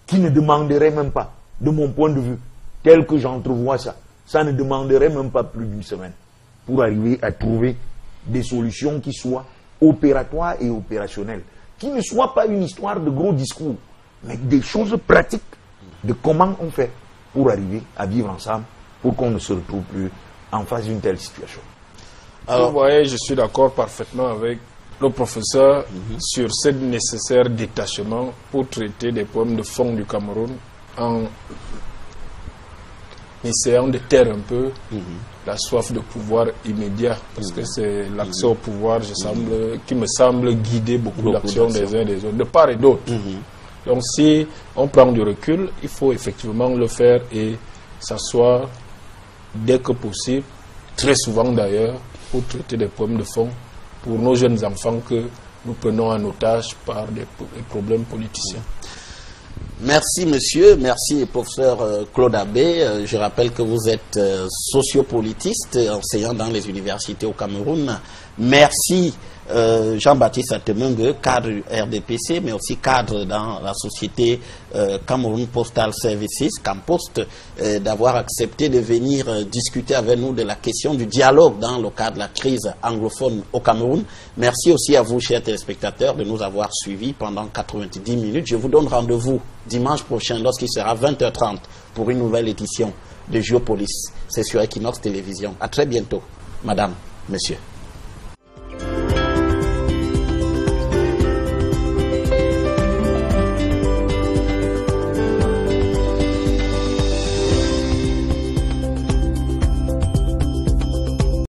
qui ne demanderait même pas, de mon point de vue, tel que j'entrevois ça ne demanderait même pas plus d'une semaine pour arriver à trouver des solutions qui soient opératoires et opérationnelles. Qui ne soit pas une histoire de gros discours, mais des choses pratiques de comment on fait pour arriver à vivre ensemble, pour qu'on ne se retrouve plus en face d'une telle situation. Alors, vous voyez, je suis d'accord parfaitement avec le professeur sur ce nécessaire détachement pour traiter des problèmes de fond du Cameroun en essayant de taire un peu la soif de pouvoir immédiat, parce que c'est l'accès au pouvoir qui me semble guider beaucoup d'actions des uns et des autres, de part et d'autre. Donc si on prend du recul, il faut effectivement le faire et s'asseoir dès que possible, très souvent d'ailleurs, pour traiter des problèmes de fond pour nos jeunes enfants que nous prenons en otage par des problèmes politiciens. Merci monsieur, merci professeur Claude Abbé. Je rappelle que vous êtes sociopolitiste, enseignant dans les universités au Cameroun. Merci Jean-Baptiste Atemengue, cadre du RDPC, mais aussi cadre dans la société Cameroun Postal Services, Campost, d'avoir accepté de venir discuter avec nous de la question du dialogue dans le cadre de la crise anglophone au Cameroun. Merci aussi à vous, chers téléspectateurs, de nous avoir suivis pendant 90 minutes. Je vous donne rendez-vous dimanche prochain lorsqu'il sera 20h30 pour une nouvelle édition de Géopolis. C'est sur Equinox Télévision. À très bientôt, madame, monsieur.